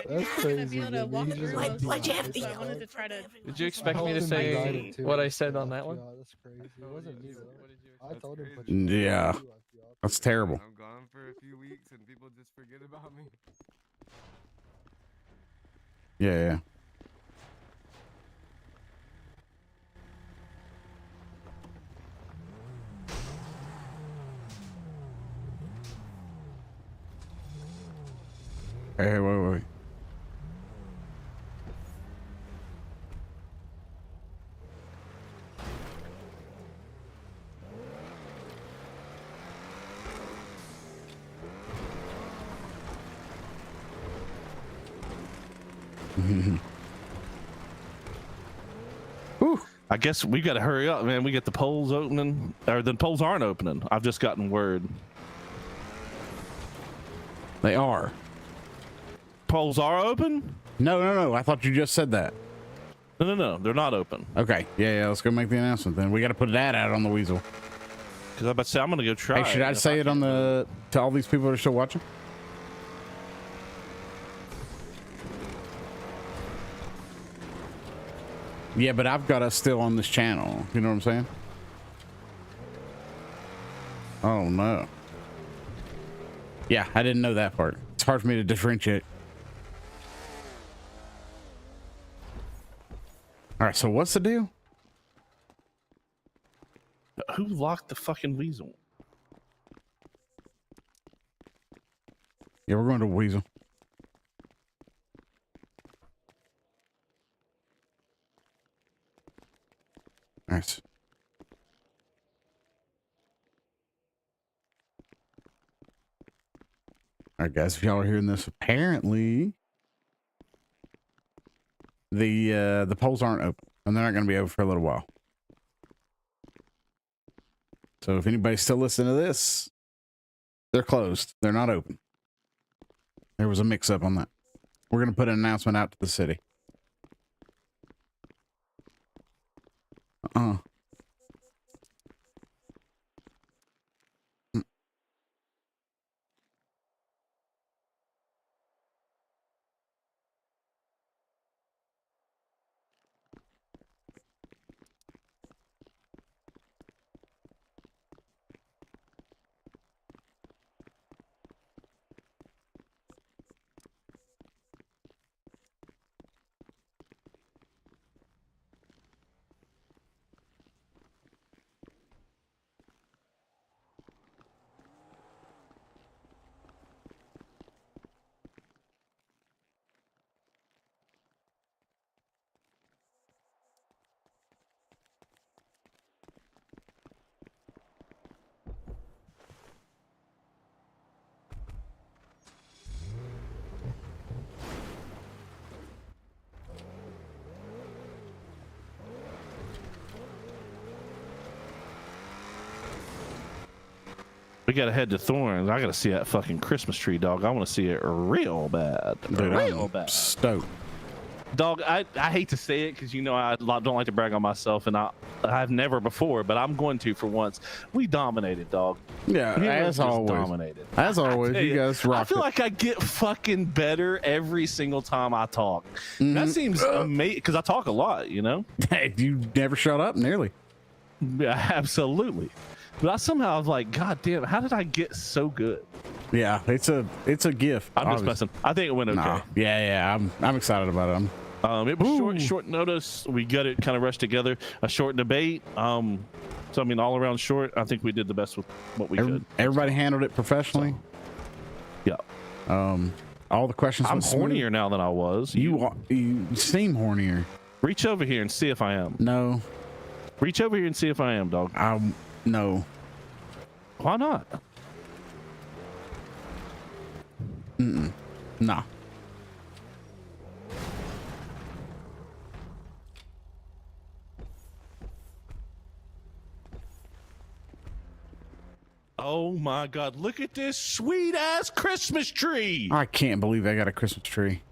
That's crazy. Why'd you have to yell? I wanted to try to. Did you expect me to say what I said on that one? That's crazy. It wasn't me, though. I told him. Yeah. That's terrible. I'm gone for a few weeks and people just forget about me. Yeah. Hey, wait. I guess we got to hurry up, man. We get the polls opening, or the polls aren't opening. I've just gotten word. They are. Polls are open? No. I thought you just said that. No. They're not open. Okay. Yeah. Let's go make the announcement then. We got to put that out on the Weazel. Because I'm about to say, I'm going to go try. Hey, should I say it on the to all these people that are still watching? Yeah, but I've got us still on this channel. You know what I'm saying? Oh no. Yeah, I didn't know that part. It's hard for me to differentiate. All right, so what's the deal? Who locked the fucking Weazel? Yeah, we're going to Weazel. Nice. All right, guys, if y'all are hearing this, apparently the polls aren't open, and they're not going to be open for a little while. So if anybody's still listening to this, they're closed. They're not open. There was a mix-up on that. We're going to put an announcement out to the city. We gotta head to Thorns. I gotta see that fucking Christmas tree, dog. I want to see it real bad. Dude, real I'm bad. stoked. Dog, I hate to say it because, you know, I don't like to brag on myself, and I've never before, but I'm going to for once. We dominated, dog. Yeah, as always. Dominated. As always, you guys rock I feel it. like I get fucking better every single time I talk. That seems amazing because I talk a lot, you know? Hey, you never shut up, nearly. Yeah, absolutely. But I somehow was like, God damn, how did I get so good? Yeah, it's a gift. I'm just messing. I think it went okay. Nah. Yeah, I'm excited about it. It was short notice. We got it kind of rushed together. A short debate. So I mean, all around short. I think we did the best with what we could. Everybody handled it professionally. So, yeah. All the questions. I'm went smooth. hornier now than I was. You seem hornier. Reach over here and see if I am. No. Reach over here and see if I am, dog. No. Why not? Nah. Oh my God! Look at this sweet ass Christmas tree. I can't believe I got a Christmas tree.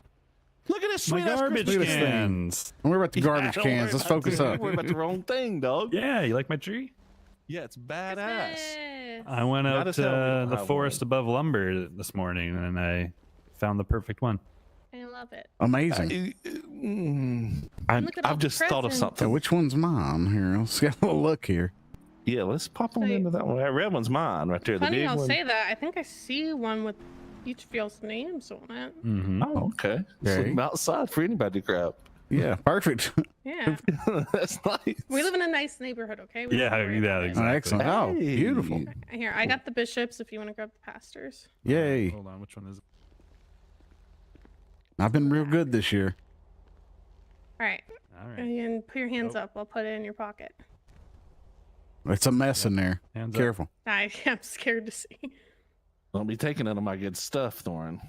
Look at this My sweet ass garbage Christmas tree. cans. Don't worry about the garbage don't cans. worry Let's about focus the- up. Don't worry about the wrong thing, dog. Yeah, you like my tree? Yeah, it's badass. I went Gotta out tell me to you the have forest above lumber this morning and I found the perfect one. I love it. Amazing. Look at all I've the just thought of presents. something. Which one's mine? Here, let's get a little look here. Yeah, let's pop on into that one. That red one's mine right there. The Funny big I'll one. say that. I think I see one with each of y'all's names on it. Mm-hmm. Oh, okay. Okay. So outside for anybody to grab. Yeah, perfect. Yeah. That's nice. We live in a nice neighborhood, okay? We Yeah, don't have to worry about it. exactly. Excellent. Oh, Hey. beautiful. Here, I got the bishops if you want to grab the pastors. Yay. Hold on, which one is it? I've been real good this year. All right. All right. And put your hands up. I'll put it in your pocket. It's a mess in there. Hands up. Careful. I'm scared to see. Don't be taking none of my good stuff, Thorin.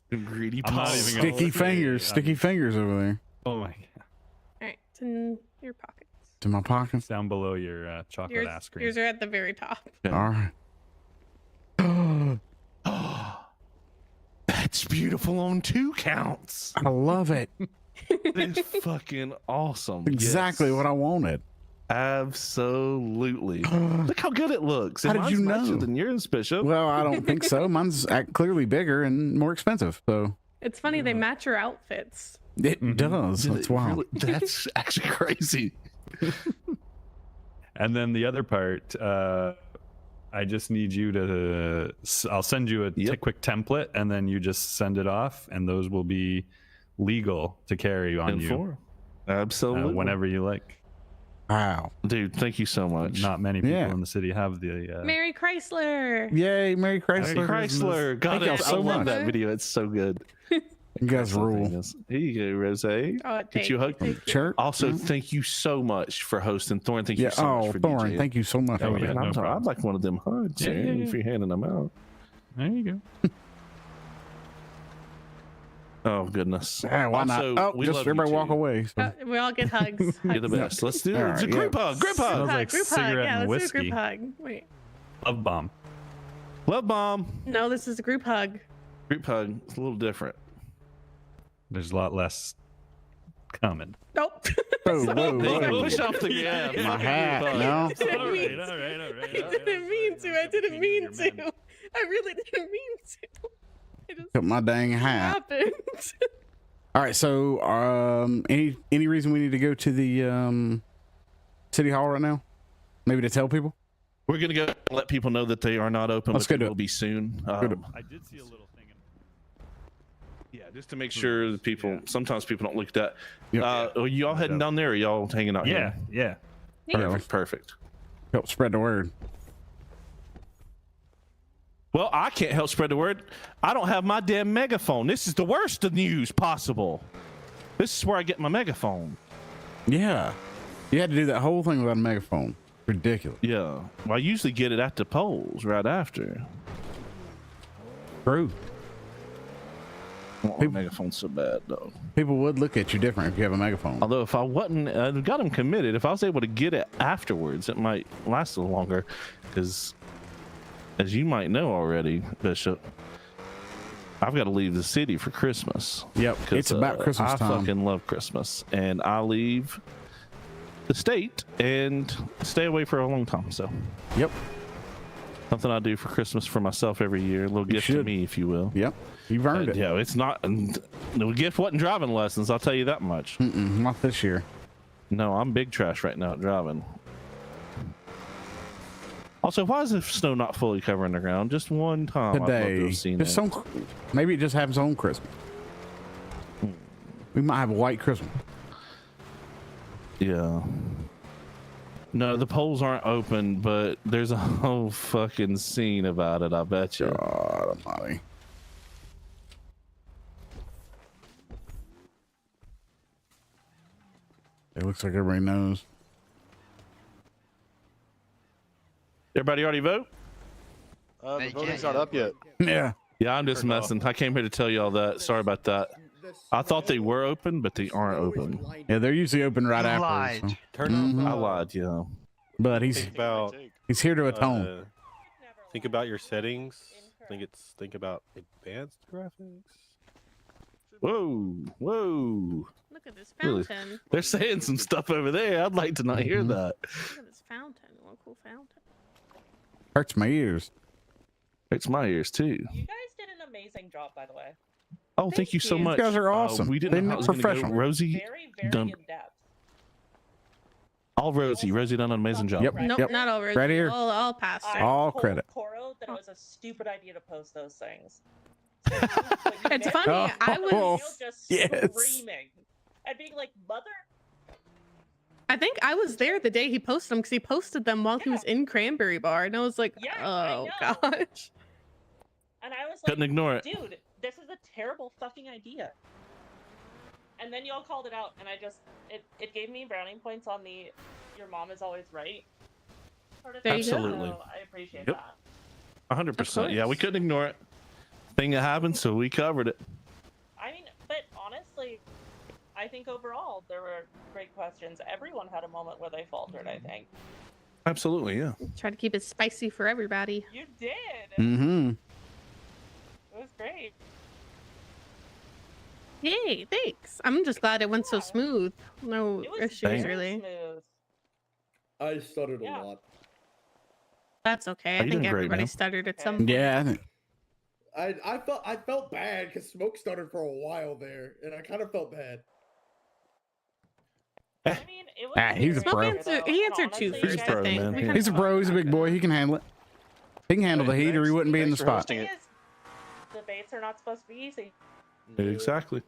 Them greedy I'm not paws. even gonna Sticky say, fingers. Sticky fingers over there. Oh my god. All right. It's in your pockets. To my pockets. Down below your chocolate ice cream. Yours are at the very top. All right. That's beautiful on 2 counts. I love it. It's fucking awesome. Exactly Yes. what I wanted. Absolutely. Look how good it looks. How And did you mine's nicer know? than yours, Bishop. Well, I don't think so. Mine's clearly bigger and more expensive. So It's funny they match your outfits. it does. That's wild. Really- that's actually crazy. And then the other part, I just need you to. I'll send you a quick template, and then you just send it off, and those will be legal to carry on you. Absolutely. Whenever you like. Wow. Dude, thank you so much. Not many people Yeah. in the city have the. Merry Chrysler. Yay, Merry Chrysler. Chrysler. God, Thank y'all I so love much. that video. It's so good. You guys rule. Here you go, Rose. Get you a hug. Sure. Also, thank you so much for hosting. Thorn, thank Yeah. you so much Oh, for Thorin, DJing. thank you so much. Oh, yeah, man, no I'd problem. like one of them hugs, Yeah, man, yeah, if you're handing them out. There you go. Oh, goodness. Yeah, why Also, not? Oh, we just love you everybody walk too. away. So. We all get hugs. You're the best. Let's do it. All It's a right, group yeah. hug. Group Smells hug. like Group hug. cigarette Yeah, and let's whiskey. do a group hug. Wait. Love bomb. Love bomb. No, this is a group hug. Group hug. It's a little different. There's a lot less coming. Nope. Whoa, So, whoa, they whoa. push off the yeah, My hat. No. I didn't mean to. I didn't mean to. I didn't mean to. I really didn't mean to. It just Cut my dang hat. happened. All right. So, any reason we need to go to the city hall right now? Maybe to tell people. We're gonna go let people know that they are not open. Let's but go they do will it. be soon. I did see a little thing. Yeah, just to make sure that people. Sometimes people don't look at that. Yep. Are y'all heading down there? Or y'all hanging out Yeah, here? yeah. Perfect. Perfect. Help spread the word. Well, I can't help spread the word. I don't have my damn megaphone. This is the worst of news possible. This is where I get my megaphone. Yeah. You had to do that whole thing without a megaphone. Ridiculous. Yeah. Well, I usually get it at the polls right after. True. I want my megaphone so bad though. People would look at you different if you have a megaphone. Although if I wasn't, I've got them committed. If I was able to get it afterwards, it might last a little longer. Because, as you might know already, Bishop, I've got to leave the city for Christmas. Yep. It's about Christmas I time. fucking love Christmas, and I leave the state and stay away for a long time. So, yep. Something I do for Christmas for myself every year. A little gift to should. me, if you will. Yep. You've earned it. Yeah, it's not. The gift wasn't driving lessons. I'll tell you that much. Not this year. No, I'm big trash right now at driving. Also, why is the snow not fully covering the ground? Just one time. I'd love to Today. have seen Just it. maybe it just happens on Christmas. We might have a white Christmas. Yeah. No, the polls aren't open, but there's a whole fucking scene about it. I bet you. God almighty. It looks like everybody knows. Everybody already vote? The voting's not up yet. Yeah. Yeah, I'm just messing. I came here to tell you all that. Sorry about that. I thought they were open, but they aren't open. Yeah, they're usually open right after. lied. So. Turn off. I lied, yeah. But he's here to atone. Think about your settings. Think about advanced graphics. Whoa, whoa. Look at this Really? fountain. They're saying some stuff over there. I'd like to not hear that. Look at this fountain. What a cool fountain. Hurts my ears. Hurts my ears too. You guys did an amazing job, by the way. Oh, thank you so much. You guys are awesome. We didn't know how it was gonna go. Professional. Rosie Very, very done. in depth. All Rosie. Rosie done an amazing job. Yep. Nope, not all Rosie. Right here. All past her. All told credit. Koro that it was a stupid idea to post those things. It's funny. I was just yes. screaming and being like, "Mother." I think I was there the day he posted them because he posted them while he was in Cranberry Bar, and I was like, oh gosh. And I was like, Couldn't ignore it. dude, this is a terrible fucking idea. And then y'all called it out, and it gave me brownie points on the "your mom is always right" sort of thing. Absolutely. So I appreciate Yep. that. 100%. Yeah, we couldn't ignore it. Thing that happened, so we covered it. I mean, but honestly, I think overall there were great questions. Everyone had a moment where they faltered, I think. Absolutely, yeah. Try to keep it spicy for everybody. You did. Mm-hmm. It was great. Yay, thanks. I'm just glad it went so smooth. No issues, really. Smooth. I stuttered Yeah. a lot. That's okay. Oh, I you think doing great, everybody man. stuttered at some point. Yeah. I think- I felt bad because Smoke stuttered for a while there, and I kind of felt bad. I mean, it was He's a Smoke pro. he answered two He's first, a I pro, think. man. We Yeah. kinda He's a bro. He's a big boy. He can handle it. He can handle the heat, or he wouldn't be in the spot. thing is, debates are not supposed to be easy. Exactly.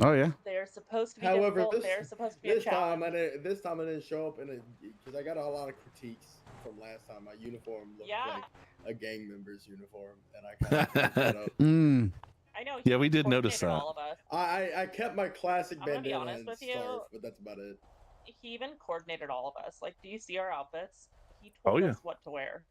Oh yeah. They're supposed to be However, difficult. They're supposed to be a this challenge. time I didn't show up because I got a lot of critiques from last time. My uniform looked like a gang member's uniform, and I kind of fucked it up. Mm. I know. Yeah, we did notice coordinated that. all of us. I kept my classic I'm gonna be bandana honest and with you. scarf, but that's about it. He even coordinated all of us. Like, do you see our outfits? He Oh, told yeah. us what to wear.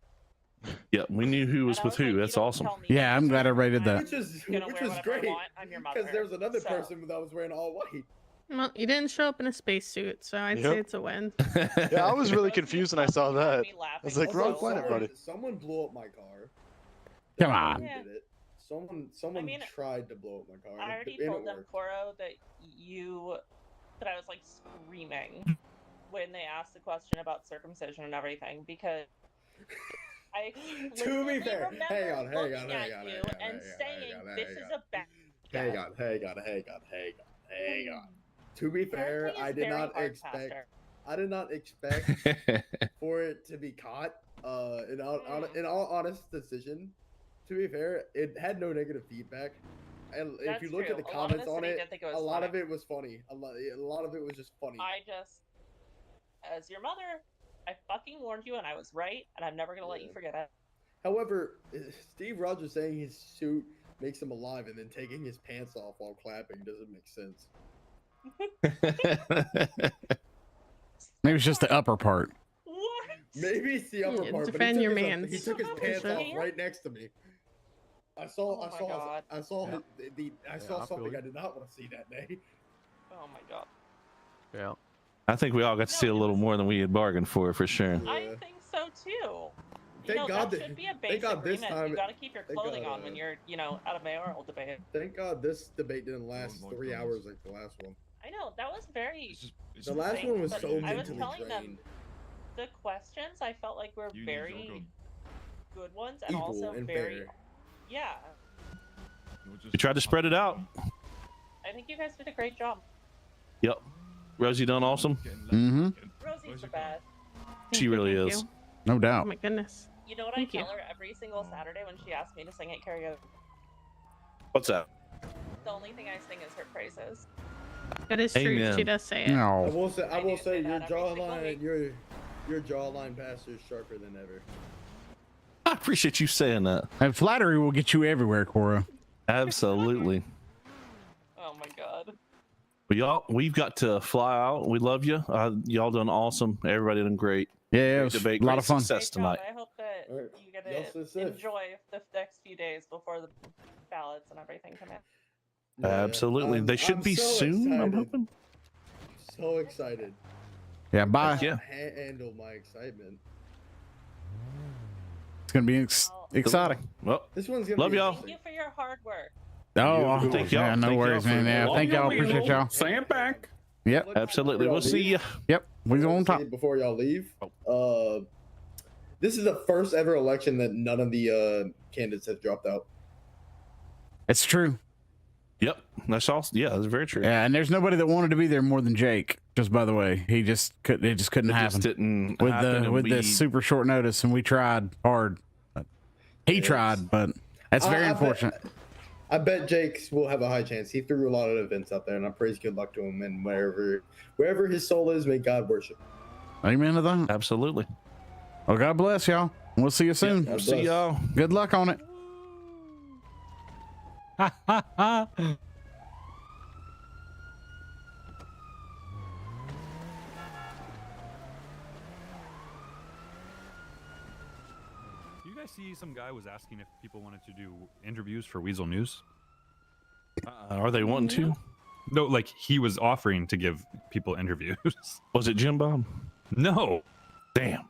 Yeah, we knew who was And I with was who. like, you That's don't awesome. tell me Yeah, I'm glad everybody did that. Which is gonna wear whatever I great want. I'm your mother. because there was another So- person that was wearing all white. Well, you didn't show up in a spacesuit, so I'd Yep. say it's a win. Yeah, I was really confused when I saw that. I was like, Also, wrong planet, someone- buddy. Someone blew up my car. Come on. Did it. Someone mean, tried to blow up my car. I already and it told them, worked. Koro, that I was like screaming when they asked the question about circumcision and everything because I To be explicitly fair, remember hang on, looking hang at on, you hang on, and saying this is a bad. Hang on. To be fair, Parenting is I did very not hard, expect. Pastor. I did not expect for it to be caught. In all honest decision, to be fair, it had no negative feedback. And if That's you look true. at the A lot of comments the on city it, did think it a was lot funny. of it was funny. A lot of it was just funny. I just, as your mother, I fucking warned you and I was right, and I'm never gonna let you forget it. However, Steve Rogers saying his suit makes him alive and then taking his pants off while clapping doesn't make sense. Maybe it's just the upper part. Maybe it's the upper Yeah, part, but defend your he mans. took his pants Sure. off right next to me. I saw Oh my God. I saw Yeah. I saw I feel something you. I did not want to see that day. Oh my god. Yeah. I think we all got to see a little more than we had bargained for sure. I think so too. You Thank know, God that that- should be a thank basic God this agreement. time- You gotta keep your thank clothing God, on when you're, at a mayoral debate. Thank God this debate didn't last 3 hours like the last one. I know, that was very... The last insane, one was but so I was mentally telling them, drained. the questions I felt like were You very good ones and Equal also and very... fair. Yeah. We tried to spread it out. I think you guys did a great job. Yep. Rosie done awesome. Mm-hmm. Rosie's the best. She really Thank is. you. No Oh doubt. my goodness. You know what Thank I you. tell her every single Saturday when she asks me to sing at karaoke? What's that? The only thing I sing is her praises. That is true. Amen. She does say it. I will say your that every single jawline, your jawline pastor is sharper than ever. I appreciate you saying that. And flattery will get you everywhere, Cora. Absolutely. Oh my god. But y'all, we've got to fly out. We love you. Y'all done awesome. Everybody done great. Yeah, Great debate, a lot great of fun. success tonight. I hope that you get Y'all stay to safe. enjoy the next few days before the ballots and everything come in. Absolutely. They should be so soon, I'm excited. hoping. So excited. Yeah, bye. Yeah. Handle my excitement. It's gonna be exciting. Well, This one's gonna love be y'all. Thank you for your hard work. Oh, Thank y'all. yeah, no Thank worries, y'all man. for- Yeah, thank y'all. Appreciate y'all. Sand back. Yep, absolutely. We'll see you. Yep, we on top. Before y'all leave, Oh. this is the first ever election that none of the candidates have dropped out. It's true. Yep, that's awesome. Yeah, that's very true. Yeah, and there's nobody that wanted to be there more than Jake. Just by the way, he just couldn't. It just couldn't It happen. just didn't with happen, the and with we- the super short notice, and we tried hard. He tried, but that's very unfortunate. I bet Jake's will have a high chance. He threw a lot of events out there, and I praise good luck to him. And wherever his soul is, may God worship. Amen to that. Absolutely. Well, God bless y'all. We'll see you soon. God See bless. y'all. Good luck on it. You guys see some guy was asking if people wanted to do interviews for Weazel News? Are they wanting to? No, like he was offering to give people interviews. Was it Jim Bob? No. Damn.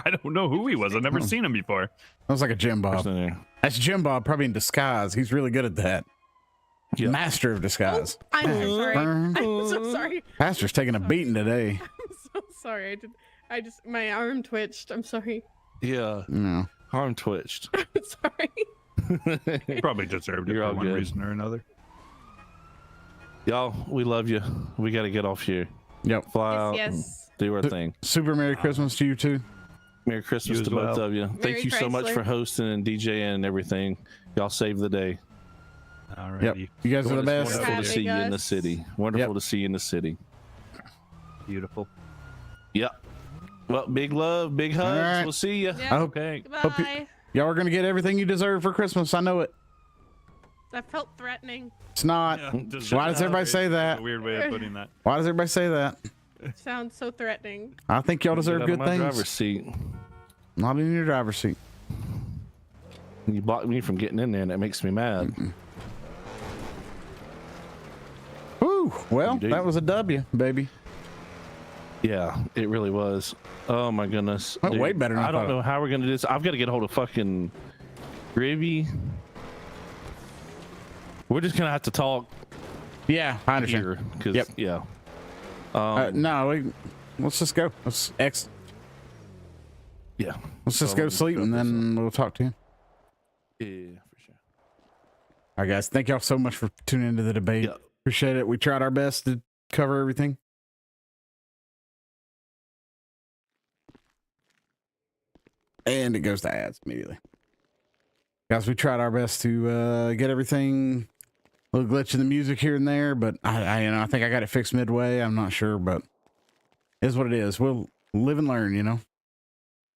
I don't know who he was. I've never seen him before. That was like a Jim Bob. That's Jim Bob, probably in disguise. He's really good at that. Yep. Master of disguise. I'm so sorry. I'm so sorry. Pastor's taking a beating today. I'm so sorry. I just my arm twitched. I'm sorry. Yeah. No. Arm twitched. Sorry. He probably deserved it You're for all one good. reason or another. Y'all, we love you. We got to get off here. Yep. Fly out. Yes. And do our thing. Super Merry Christmas to you too. Merry Christmas You to as both well. of you. Thank Merry you so much Chrysler. for hosting and DJing and everything. Y'all saved the day. Alrighty. Yep. You guys are the best. Wonderful to Having see you in the us. city. Wonderful Yep. to see you in the city. Beautiful. Yep. Well, big love, big hugs. right. We'll see you. Yeah. Okay. Hope you- Goodbye. Y'all are gonna get everything you deserve for Christmas. I know it. That felt threatening. It's not. Why does everybody say that? A weird way of putting that. Why does everybody say that? Sounds so threatening. I think y'all deserve Get out good of my things. driver's seat. Not in your driver's seat. You blocked me from getting in there, and that makes me mad. Woo! Well, You do. that was a W, baby. Yeah, it really was. Oh my goodness. Went way better than I I don't thought. know how we're gonna do this. I've got to get a hold of fucking Ribby. We're just gonna have to talk Yeah, I understand. here, because Yep. yeah. No, let's just go. Yeah. Let's just So go I'm sleep and focused then we'll talk to you. Yeah, for sure. All right, guys. Thank y'all so much for tuning into the debate. Yeah. Appreciate it. We tried our best to cover everything. And it goes to ads immediately. Guys, we tried our best to get everything. A little glitch in the music here and there, but I think I got it fixed midway. I'm not sure, but it is what it is. We'll live and learn, you know.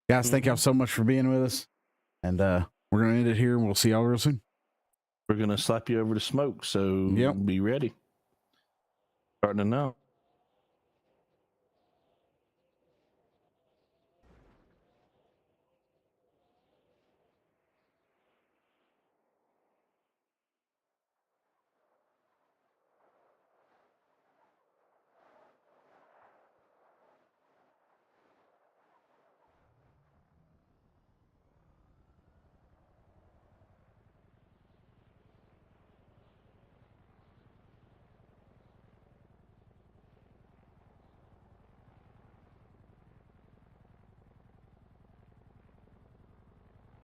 Guys, thank y'all so much for being with us. And we're gonna end it here and we'll see y'all real soon. We're gonna slap you over to smoke, so Yep. be ready. Starting now.